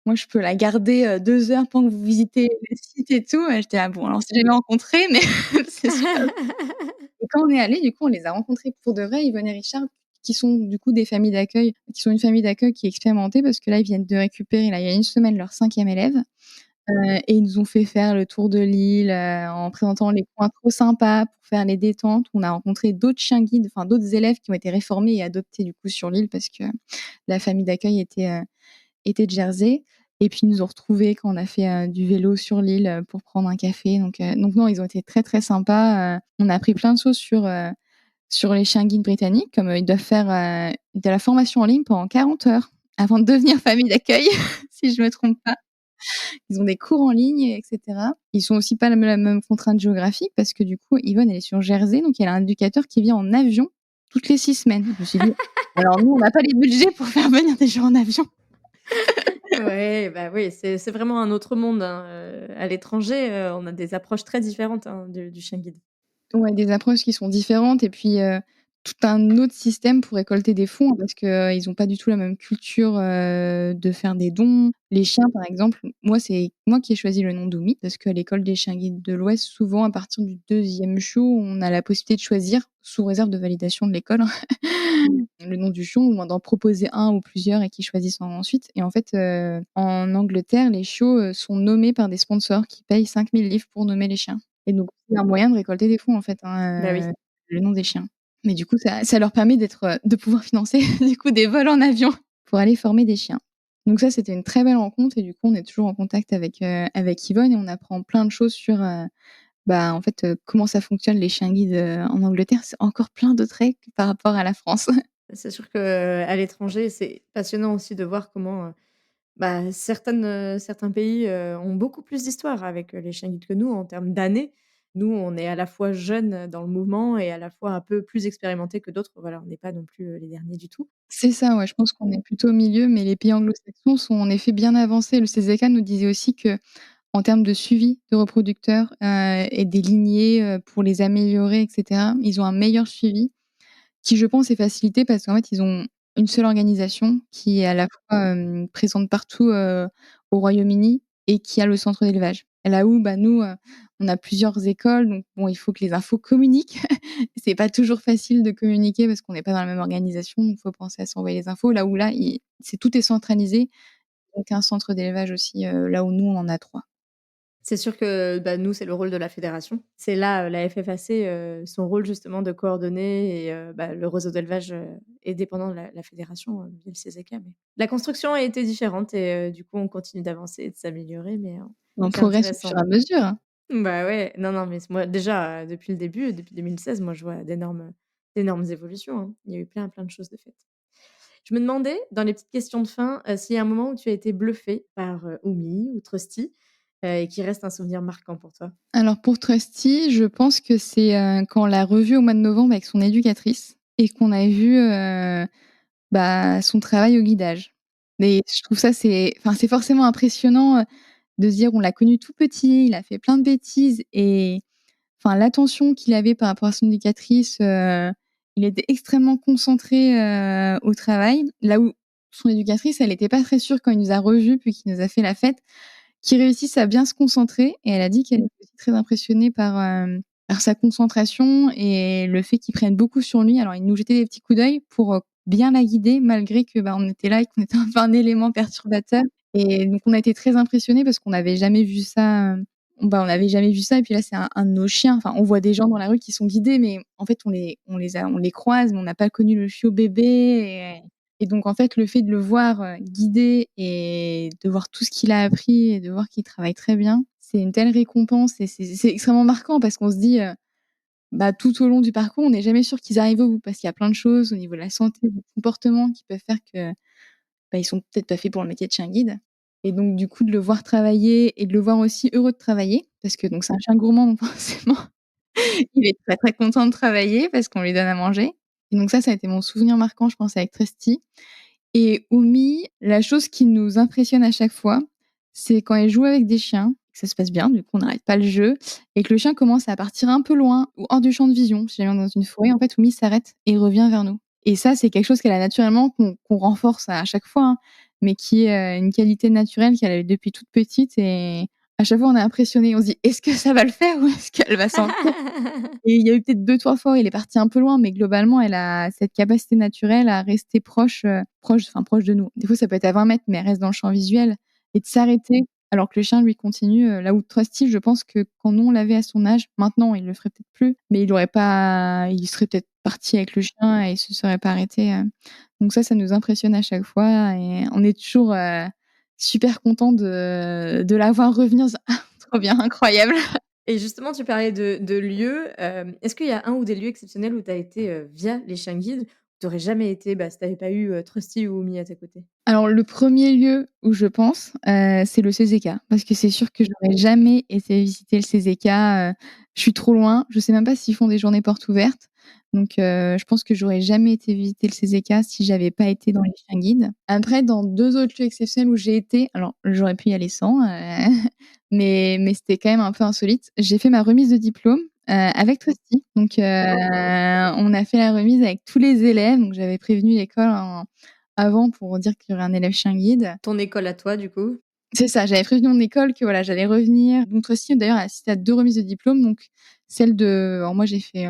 moi je peux la garder, 2 heures pendant que vous visitez le site et tout». J'étais là: «Bon alors on s'est jamais rencontrés mais c'est super». Et quand on est allés, du coup, on les a rencontrés pour de vrai, Yvonne et Richard, qui sont du coup des familles d'accueil qui sont une famille d'accueil qui est expérimentée parce que là, ils viennent de récupérer, là, il y a une semaine, leur 5e élève. Et ils nous ont fait faire le tour de l'île, en présentant les coins trop sympas pour faire les détentes. On a rencontré d'autres chiens guides, enfin d'autres élèves qui ont été réformés et adoptés du coup sur l'île parce que la famille d'accueil était de Jersey et puis ils nous ont retrouvés quand on a fait, du vélo sur l'île, pour prendre un café donc non, ils ont été très, très sympas, on a appris plein de choses sur les chiens guides britanniques comme, ils doivent faire, de la formation en ligne pendant 40 heures avant de devenir famille d'accueil si je me trompe pas. Ils ont des cours en ligne et cetera. Ils sont aussi pas la même contrainte géographique parce que du coup, Yvonne, elle est sur Jersey, donc elle a un éducateur qui vient en avion toutes les 6 semaines. Je me suis dit: «Alors nous, on n'a pas les budgets pour faire venir des gens en avion». Ouais, bah, oui, c'est vraiment un autre monde, hein, à l'étranger, on a des approches très différentes, hein, du chien guide. Ouais, des approches qui sont différentes et puis, tout un autre système pour récolter des fonds parce que, ils ont pas du tout la même culture, de faire des dons. Les chiens, par exemple, moi, c'est moi qui ai choisi le nom d'Oumi parce qu'à l'école des chiens guides de l'Ouest, souvent à partir du 2e chiot, on a la possibilité de choisir, sous réserve de validation de l'école, le nom du chiot ou d'en proposer un ou plusieurs et qu'ils choisissent ensuite et en fait, en Angleterre, les chiots, sont nommés par des sponsors qui payent 5 000 livres pour nommer les chiens. Et donc c'est un moyen de récolter des fonds en fait, Bah, oui. le nom des chiens. Mais du coup, ça leur permet de pouvoir financer du coup des vols en avion pour aller former des chiens. Donc ça, c'était une très belle rencontre et du coup, on est toujours en contact avec Yvonne et on apprend plein de choses sur, en fait, comment ça fonctionne les chiens guides, en Angleterre. C'est encore plein d'autres règles par rapport à la France. C'est sûr qu'à l'étranger, c'est passionnant aussi de voir comment, certains pays, ont beaucoup plus d'histoire avec, les chiens guides que nous en termes d'années. Nous, on est à la fois jeunes, dans le mouvement et à la fois un peu plus expérimentés que d'autres. Voilà, on n'est pas non plus, les derniers du tout. C'est ça, ouais, je pense qu'on est plutôt au milieu, mais les pays anglo-saxons sont en effet bien avancés. Le CZK nous disait aussi qu'en termes de suivi de reproducteurs, et des lignées, pour les améliorer et cetera, ils ont un meilleur suivi qui, je pense, est facilité parce qu'en fait, ils ont une seule organisation qui est à la fois, présente partout, au Royaume-Uni et qui a le centre d'élevage. Là où, nous, on a plusieurs écoles, donc bon, il faut que les infos communiquent. C'est pas toujours facile de communiquer parce qu'on n'est pas dans la même organisation, donc il faut penser à s'envoyer les infos. Là où tout est centralisé, donc un centre d'élevage aussi, là où nous, on en a 3. C'est sûr que, nous, c'est le rôle de la fédération. C'est là, la FFAC, son rôle justement de coordonner et le réseau d'élevage, est dépendant de la fédération, via le CZK, mais la construction a été différente et du coup, on continue d'avancer et de s'améliorer, mais On c'est progresse au fur intéressant. et à mesure, hein. Bah, ouais, non, non, mais moi déjà, depuis le début, depuis 2016, moi, je vois d'énormes évolutions, hein. Il y a eu plein, plein de choses de faites. Je me demandais, dans les petites questions de fin, s'il y a un moment où tu as été bluffée par, Oumi ou Trusty, et qui reste un souvenir marquant pour toi? Alors pour Trusty, je pense que c'est, quand on l'a revu au mois de novembre avec son éducatrice et qu'on a vu, son travail au guidage. Mais je trouve ça c'est forcément impressionnant, de se dire on l'a connu tout petit, il a fait plein de bêtises et enfin l'attention qu'il avait par rapport à son éducatrice, il était extrêmement concentré, au travail. Là où son éducatrice, elle était pas très sûre quand il nous a revus puis qu'il nous a fait la fête, qu'il réussisse à bien se concentrer et elle a dit qu'elle était aussi très impressionnée par sa concentration et le fait qu'il prenne beaucoup sur lui. Alors il nous jetait des petits coups d'œil pour, bien la guider malgré que, on était là et qu'on était un peu un élément perturbateur et donc on a été très impressionnés parce qu'on n'avait jamais vu ça, on n'avait jamais vu ça et puis là, c'est un de nos chiens. Enfin, on voit des gens dans la rue qui sont guidés, mais en fait, on les croise, mais on n'a pas connu le chiot bébé et donc en fait, le fait de le voir, guidé et de voir tout ce qu'il a appris et de voir qu'il travaille très bien, c'est une telle récompense et c'est extrêmement marquant parce qu'on se dit, bah, tout au long du parcours, on n'est jamais sûr qu'ils arrivent au bout parce qu'il y a plein de choses au niveau de la santé, du comportement qui peuvent faire que, bah, ils sont peut-être pas faits pour le métier de chien guide et donc du coup, de le voir travailler et de le voir aussi heureux de travailler parce que donc c'est un chien gourmand donc forcément, il est très, très content de travailler parce qu'on lui donne à manger et donc ça a été mon souvenir marquant, je pense, avec Trusty et Oumi, la chose qui nous impressionne à chaque fois, c'est quand elle joue avec des chiens, que ça se passe bien, du coup, on n'arrête pas le jeu et que le chien commence à partir un peu loin ou hors du champ de vision. Si jamais on est dans une forêt, en fait, Oumi s'arrête et revient vers nous et ça, c'est quelque chose qu'elle a naturellement, qu'on renforce à chaque fois, hein, mais qui est, une qualité naturelle qu'elle a eu depuis toute petite et à chaque fois, on est impressionnés. On se dit: «Est-ce que ça va le faire ou est-ce qu'elle va s'enfuir?» Et il y a eu peut-être 2-3 fois où il est parti un peu loin, mais globalement, elle a cette capacité naturelle à rester proche de nous. Des fois, ça peut être à 20 mètres, mais elle reste dans le champ visuel et de s'arrêter alors que le chien, lui, continue, là où Trusty, je pense que quand nous, on l'avait à son âge, maintenant, il le ferait peut-être plus, mais il serait peut-être parti avec le chien et il se serait pas arrêté, donc ça nous impressionne à chaque fois et on est toujours, super contents de la voir revenir. «Ah, trop bien, incroyable!» Et justement, tu parlais de lieux, est-ce qu'il y a un ou des lieux exceptionnels où tu as été, via les chiens guides? Tu aurais jamais été, bah, si tu avais pas eu, Trusty ou Oumi à tes côtés? Alors le premier lieu où je pense, c'est le CZK parce que c'est sûr que j'aurais jamais été visiter le CZK, je suis trop loin. Je sais même pas s'ils font des journées portes ouvertes. Donc je pense que j'aurais jamais été visiter le CZK si j'avais pas été dans les chiens guides. Après dans 2 autres lieux exceptionnels où j'ai été, alors j'aurais pu y aller sans, mais c'était quand même un peu insolite. J'ai fait ma remise de diplôme, avec Trusty. Donc on a fait la remise avec tous les élèves, donc j'avais prévenu l'école avant pour dire qu'il y aurait un élève chien guide. Ton école à toi, du coup? C'est ça, j'avais prévenu mon école que voilà, j'allais revenir. Donc aussi d'ailleurs a assisté à 2 remises de diplôme, donc celle de alors moi j'ai fait,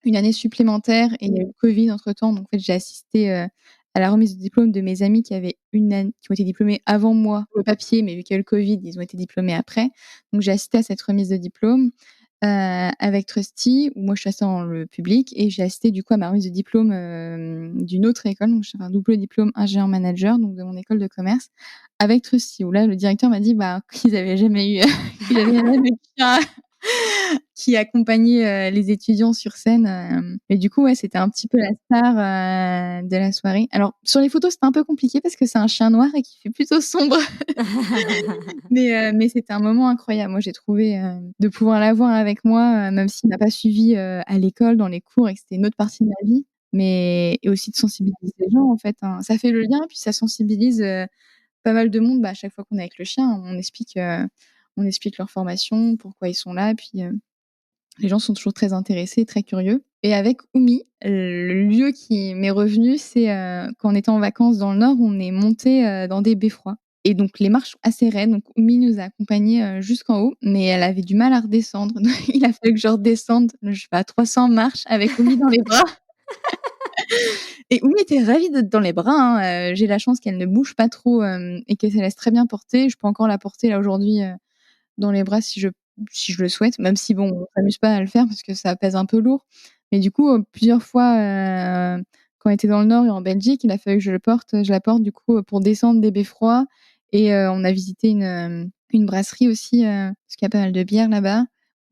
une année supplémentaire et il y a eu le Covid entre-temps, donc en fait j'ai assisté, à la remise de diplôme de mes amis qui ont été diplômés avant moi, le papier, mais vu qu'il y a eu le Covid, ils ont été diplômés après. Donc j'ai assisté à cette remise de diplôme. Avec Trusty, où moi je suis restée dans le public et j'ai assisté du coup à ma remise de diplôme, d'une autre école, donc j'ai fait un double diplôme ingénieur manager, donc de mon école de commerce, avec Trusty, où là le directeur m'a dit, bah, qu'ils avaient jamais eu qu'ils avaient jamais eu de chien qui accompagnait, les étudiants sur scène, et du coup, ouais, c'était un petit peu la star, de la soirée. Alors sur les photos, c'était un peu compliqué parce que c'est un chien noir et qui fait plutôt sombre. Mais c'était un moment incroyable. Moi, j'ai trouvé, de pouvoir l'avoir avec moi, même s'il m'a pas suivie, à l'école, dans les cours et que c'était une autre partie de ma vie, mais et aussi de sensibiliser les gens, en fait, hein. Ça fait le lien, puis ça sensibilise, pas mal de monde. Bah, à chaque fois qu'on est avec le chien, on explique leur formation, pourquoi ils sont là, puis, les gens sont toujours très intéressés, très curieux et avec Oumi, le lieu qui m'est revenu, c'est, quand on était en vacances dans le Nord, on est montés, dans des beffrois et donc les marches sont assez raides, donc Oumi nous a accompagnés, jusqu'en haut, mais elle avait du mal à redescendre. Donc il a fallu que je redescende, je sais pas, 300 marches avec Oumi dans les bras et Oumi était ravie d'être dans les bras, hein, j'ai la chance qu'elle ne bouge pas trop, et qu'elle se laisse très bien porter. Je peux encore la porter là aujourd'hui, dans les bras si je le souhaite, même si bon, on s'amuse pas à le faire parce que ça pèse un peu lourd. Mais du coup, plusieurs fois, quand on était dans le Nord et en Belgique, il a fallu que je la porte du coup, pour descendre des beffrois et on a visité une brasserie aussi, parce qu'il y a pas mal de bières là-bas.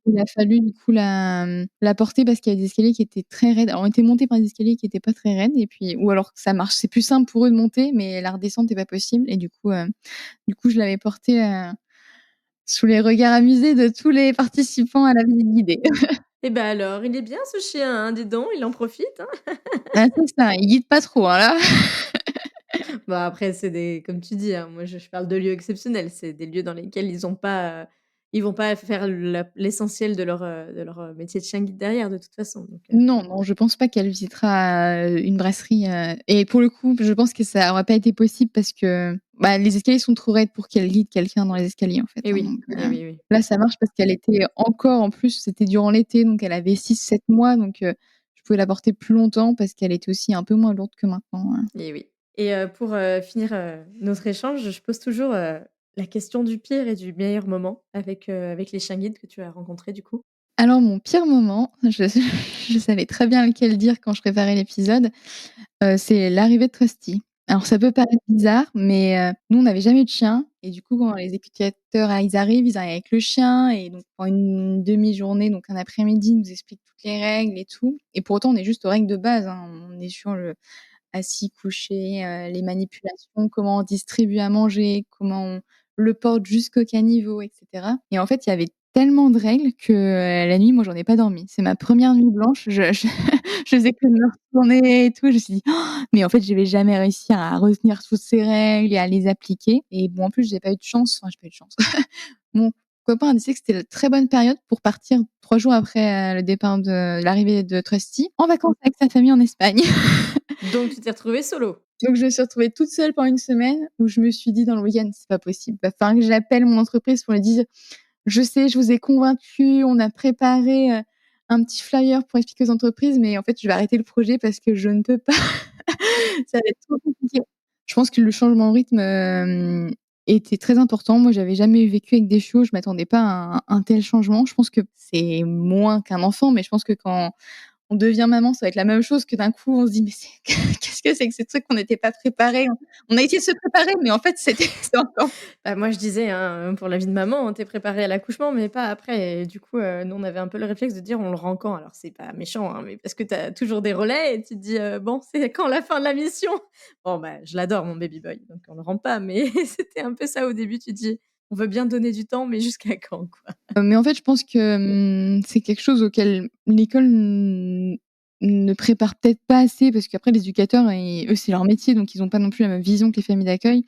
Il a fallu du coup la porter parce qu'il y avait des escaliers qui étaient très raides. Alors on était montés par des escaliers qui étaient pas très raides et puis ou alors que ça marche c'est plus simple pour eux de monter, mais la redescente est pas possible et du coup je l'avais porté, sous les regards amusés de tous les participants à la visite guidée. Et bah, alors, il est bien ce chien, hein, dis donc, il en profite, hein? Ah c'est ça, il guide pas trop, hein, là. Bah, après, c'est des comme tu dis, hein, moi, je parle de lieux exceptionnels. C'est des lieux dans lesquels ils vont pas faire l'essentiel de leur, métier de chien guide derrière, de toute façon, donc Non, non, je pense pas qu'elle visitera, une brasserie, et pour le coup, je pense que ça aurait pas été possible parce que, bah, les escaliers sont trop raides pour qu'elle guide quelqu'un dans les escaliers, en fait, et hein, oui, donc et oui, oui. là, ça marche parce qu'elle était encore en plus, c'était durant l'été, donc elle avait 6-7 mois, donc je pouvais la porter plus longtemps parce qu'elle était aussi un peu moins lourde que maintenant, hein. Et oui. Et pour, finir, notre échange, je pose toujours, la question du pire et du meilleur moment avec les chiens guides que tu as rencontrés du coup? Alors mon pire moment, je je savais très bien lequel dire quand je préparais l'épisode, c'est l'arrivée de Trusty. Alors ça peut paraître bizarre, mais nous on n'avait jamais eu de chien et du coup quand les éducateurs, ils arrivent avec le chien et donc pendant une demi-journée, donc un après-midi, ils nous expliquent toutes les règles et tout et pour autant on est juste aux règles de base, hein. On est sur le assis, couché, les manipulations, comment on distribue à manger, comment on le porte jusqu'au caniveau et cetera et en fait, il y avait tellement de règles que, la nuit, moi, j'en ai pas dormi. C'est ma première nuit blanche, je je faisais que de me retourner et tout. Je me suis dit: «Mais en fait, je vais jamais réussir à retenir toutes ces règles et à les appliquer» et bon, en plus, j'ai pas eu de chance, enfin, j'ai pas eu de chance. Mon copain a dit que c'était la très bonne période pour partir 3 jours après, le départ de l'arrivée de Trusty en vacances avec sa famille en Espagne. Donc tu t'es retrouvée solo? Donc je me suis retrouvée toute seule pendant une semaine où je me suis dit dans le week-end: «C'est pas possible, va falloir que j'appelle mon entreprise pour lui dire: "Je sais, je vous ai convaincu, on a préparé, un petit flyer pour expliquer aux entreprises, mais en fait, je vais arrêter le projet parce que je ne peux pas, ça va être trop compliqué"». Je pense que le changement de rythme, était très important. Moi, j'avais jamais vécu avec des chiots, je m'attendais pas à un tel changement. Je pense que c'est moins qu'un enfant, mais je pense que quand on devient maman, ça va être la même chose que d'un coup, on se dit: «Mais c'est qu'est-ce que c'est que ces trucs qu'on n'était pas préparés?» On a essayé de se préparer, mais en fait, c'était c'est encore Bah, moi je disais, hein, pour la vie de maman, tu es préparée à l'accouchement mais pas après et du coup, nous on avait un peu le réflexe de dire: «On le rend quand?» alors c'est pas méchant, hein, mais parce que tu as toujours des relais et tu te dis: «Bon, c'est quand la fin de la mission?» Bon, bah, je l'adore mon baby boy, donc on le rend pas, mais c'était un peu ça au début, tu te dis: «On veut bien donner du temps, mais jusqu'à quand, quoi?» mais en fait, je pense que, c'est quelque chose auquel l'école ne prépare peut-être pas assez parce qu'après les éducateurs et eux, c'est leur métier, donc ils ont pas non plus la même vision que les familles d'accueil.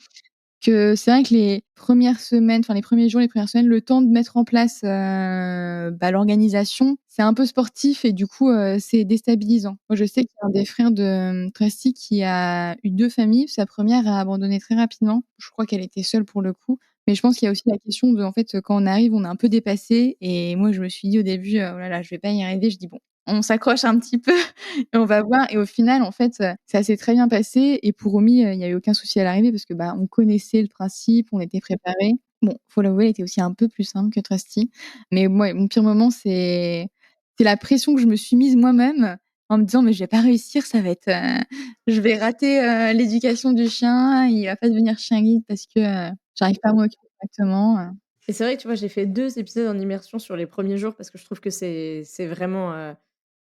Que c'est vrai que les premières semaines, enfin les premiers jours, les premières semaines, le temps de mettre en place, bah, l'organisation, c'est un peu sportif et du coup, c'est déstabilisant. Moi, je sais qu'il y a un des frères de, Tracy qui a eu 2 familles. Sa première a abandonné très rapidement. Je crois qu'elle était seule pour le coup, mais je pense qu'il y a aussi la question de en fait, quand on arrive, on est un peu dépassé et moi, je me suis dit au début: «Oh là là, je vais pas y arriver». Je dis: «Bon, on s'accroche un petit peu et on va voir» et au final, en fait, ça s'est très bien passé et pour Romy, il y a eu aucun souci à l'arrivée parce que, bah, on connaissait le principe, on était préparés. Bon, faut l'avouer, elle était aussi un peu plus simple que Trusty, mais moi, mon pire moment, c'est la pression que je me suis mise moi-même en me disant: «Mais je vais pas réussir, ça va être, je vais rater, l'éducation du chien, il va pas devenir chien guide parce que, j'arrive pas à m'en occuper correctement». Et c'est vrai que tu vois, j'ai fait 2 épisodes en immersion sur les premiers jours parce que je trouve que c'est vraiment,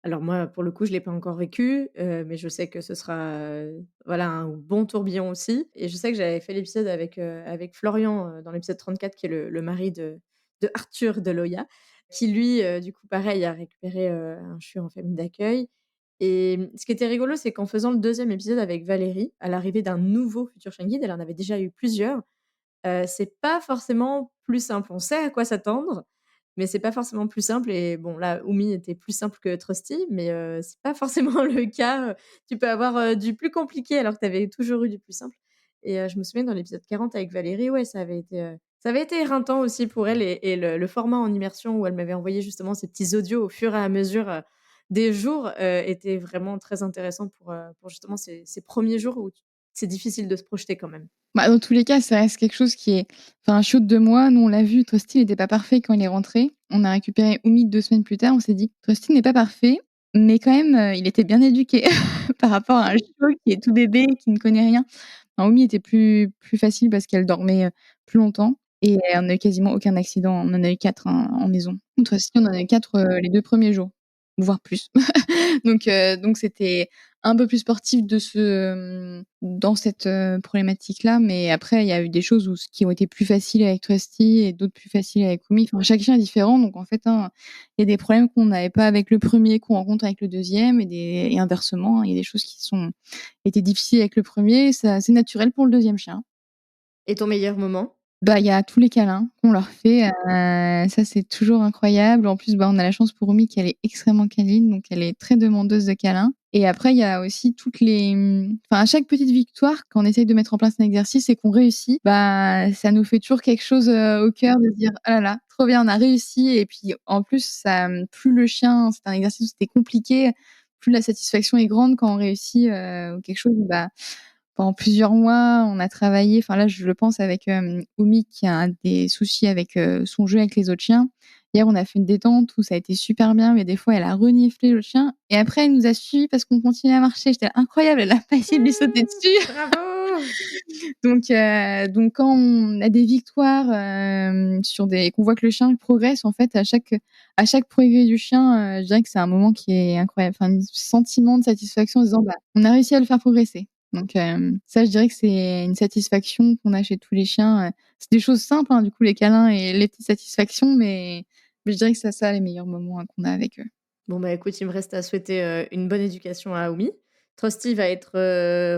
alors moi, pour le coup, je l'ai pas encore vécu, mais je sais que ce sera, voilà, un bon tourbillon aussi et je sais que j'avais fait l'épisode avec Florian, dans l'épisode 34 qui est le mari de Arthur de Loya, qui lui, du coup, pareil, a récupéré, un chiot en famille d'accueil et ce qui était rigolo, c'est qu'en faisant le deuxième épisode avec Valérie, à l'arrivée d'un nouveau futur chien guide, elle en avait déjà eu plusieurs. C'est pas forcément plus simple. On sait à quoi s'attendre, mais c'est pas forcément plus simple et bon là, Oumi était plus simple que Trusty, mais c'est pas forcément le cas, tu peux avoir, du plus compliqué alors que tu avais toujours eu du plus simple et je me souviens dans l'épisode 40 avec Valérie, ouais, ça avait été éreintant aussi pour elle et le format en immersion où elle m'avait envoyé justement ces petits audios au fur et à mesure, des jours, était vraiment très intéressant pour justement ces 1ers jours où c'est difficile de se projeter quand même. Bah, dans tous les cas, ça reste quelque chose qui est enfin, un chiot de 2 mois, nous on l'a vu, Trusty il était pas parfait quand il est rentré. On a récupéré Oumi 2 semaines plus tard, on s'est dit: «Trusty n'est pas parfait, mais quand même, il était bien éduqué» par rapport à un chiot qui est tout bébé, qui ne connaît rien. Naomi était plus facile parce qu'elle dormait, plus longtemps et on a eu quasiment aucun accident. On en a eu 4 en maison. Trusty, on en a eu 4, les 2 premiers jours, voire plus. Donc c'était un peu plus sportif de dans cette, problématique-là, mais après il y a eu des choses qui ont été plus faciles avec Trusty et d'autres plus faciles avec Oumi. Enfin, chaque chien est différent, donc en fait, hein, il y a des problèmes qu'on n'avait pas avec le premier qu'on rencontre avec le deuxième et inversement, hein, il y a des choses qui étaient difficiles avec le premier, ça c'est naturel pour le deuxième chien. Et ton meilleur moment? Bah, il y a tous les câlins qu'on leur fait, ça c'est toujours incroyable. En plus, bah, on a la chance pour Romy qu'elle est extrêmement câline, donc elle est très demandeuse de câlins et après il y a aussi toutes les, enfin à chaque petite victoire, quand on essaye de mettre en place un exercice et qu'on réussit, bah, ça nous fait toujours quelque chose, au cœur de se dire: «Oh là là, trop bien, on a réussi» et puis en plus ça, plus le chien c'est un exercice où c'était compliqué, plus la satisfaction est grande quand on réussit, quelque chose, bah pendant plusieurs mois, on a travaillé. Enfin là, je le pense avec Oumi qui a des soucis avec son jeu avec les autres chiens. Hier, on a fait une détente où ça a été super bien, mais des fois, elle a reniflé le chien et après, elle nous a suivis parce qu'on continuait à marcher. J'étais là, incroyable, elle a pas essayé de lui sauter dessus. Bravo! Donc quand on a des victoires qu'on voit que le chien progresse, en fait, à chaque progrès du chien, je dirais que c'est un moment qui est incroyable. Enfin, un sentiment de satisfaction en se disant, bah, on a réussi à le faire progresser. Donc ça, je dirais que c'est une satisfaction qu'on a chez tous les chiens. C'est des choses simples, hein, du coup, les câlins et les petites satisfactions, mais je dirais que c'est ça les meilleurs moments qu'on a avec eux. Bon, bah écoute, il me reste à souhaiter une bonne éducation à Aoumi. Trusty va être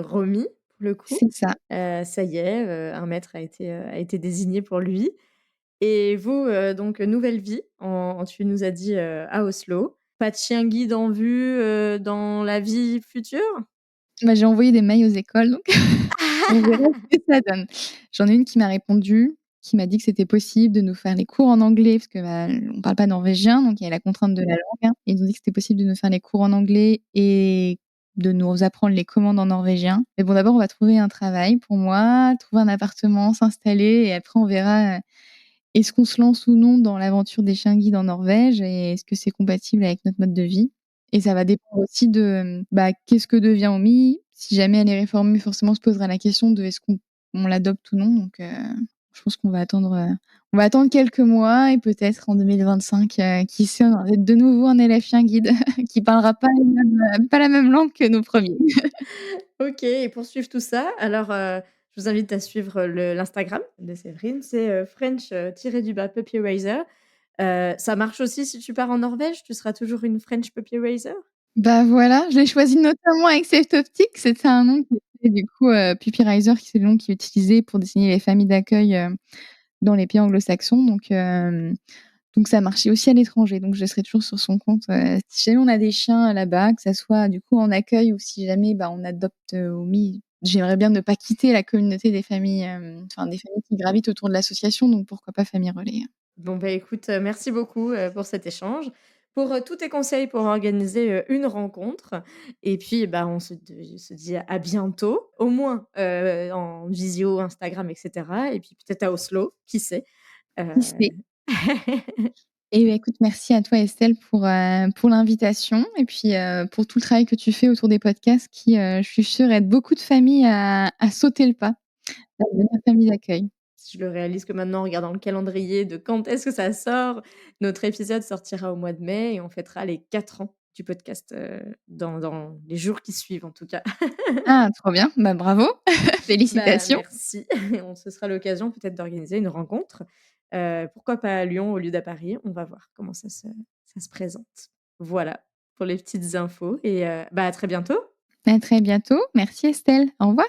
remis pour le coup. C'est ça. Ça y est, un maître a été désigné pour lui. Et vous, donc nouvelle vie, tu nous as dit à Oslo. Pas de chien guide en vue dans la vie future? Bah, j'ai envoyé des mails aux écoles, donc on verra ce que ça donne. J'en ai une qui m'a répondu, qui m'a dit que c'était possible de nous faire les cours en anglais parce que, bah, on parle pas norvégien, donc il y a la contrainte de la langue, hein. Ils nous ont dit que c'était possible de nous faire les cours en anglais et de nous apprendre les commandes en norvégien. Mais bon, d'abord, on va trouver un travail pour moi, trouver un appartement, s'installer et après on verra, est-ce qu'on se lance ou non dans l'aventure des chiens guides en Norvège et est-ce que c'est compatible avec notre mode de vie? Et ça va dépendre aussi de, bah, qu'est-ce que devient Omi? Si jamais elle est réformée, forcément, on se posera la question de est-ce qu'on l'adopte ou non? Donc, je pense qu'on va attendre quelques mois et peut-être en 2025, qui sait, on aura de nouveau un élève chien guide qui parlera pas la même langue que nos premiers. OK, et pour suivre tout ça, alors, je vous invite à suivre l'Instagram de Séverine, c'est, French, tiré du bas puppy raiser. Ça marche aussi si tu pars en Norvège? Tu seras toujours une French puppy raiser? Bah, voilà, je l'ai choisi notamment avec cette optique. C'était un nom qui était du coup, Puppy Riser, qui c'est le nom qui est utilisé pour désigner les familles d'accueil, dans les pays anglo-saxons. Donc ça marchait aussi à l'étranger. Donc je serai toujours sur son compte, si jamais on a des chiens là-bas, que ça soit du coup en accueil ou si jamais, bah, on adopte, Omi. J'aimerais bien ne pas quitter la communauté des familles, enfin des familles qui gravitent autour de l'association, donc pourquoi pas Famille Relais. Bon, bah, écoute, merci beaucoup, pour cet échange, pour, tous tes conseils pour organiser, une rencontre, et puis, bah, on se dit à bientôt, au moins, en visio, Instagram et cetera, et puis peut-être à Oslo, qui sait? Qui sait? Et bah, écoute, merci à toi Estelle pour l'invitation et puis, pour tout le travail que tu fais autour des podcasts qui, je suis sûre aident beaucoup de familles à sauter le pas, à devenir famille d'accueil. Je le réalise que maintenant, en regardant le calendrier de quand est-ce que ça sort, notre épisode sortira au mois de mai et on fêtera les 4 ans du podcast, dans les jours qui suivent en tout cas. Ah, trop bien, bah, bravo, Bah, félicitations. merci. Ce sera l'occasion peut-être d'organiser une rencontre, pourquoi pas à Lyon au lieu d'à Paris? On va voir comment ça se présente. Voilà pour les petites infos et bah, à très bientôt. À très bientôt. Merci Estelle. Au revoir.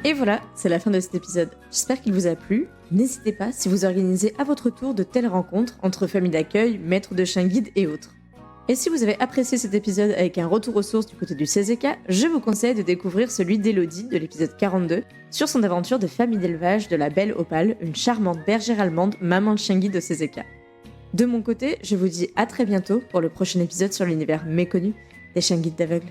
Et voilà, c'est la fin de cet épisode. J'espère qu'il vous a plu. N'hésitez pas si vous organisez à votre tour de telles rencontres entre familles d'accueil, maîtres de chiens guides et autres. Et si vous avez apprécié cet épisode avec un retour aux sources du côté du CZK, je vous conseille de découvrir celui d'Elodie de l'épisode 42 sur son aventure de famille d'élevage de la belle Opale, une charmante bergère allemande, maman de chien guide au CZK. De mon côté, je vous dis à très bientôt pour le prochain épisode sur l'univers méconnu des chiens guides d'aveugles.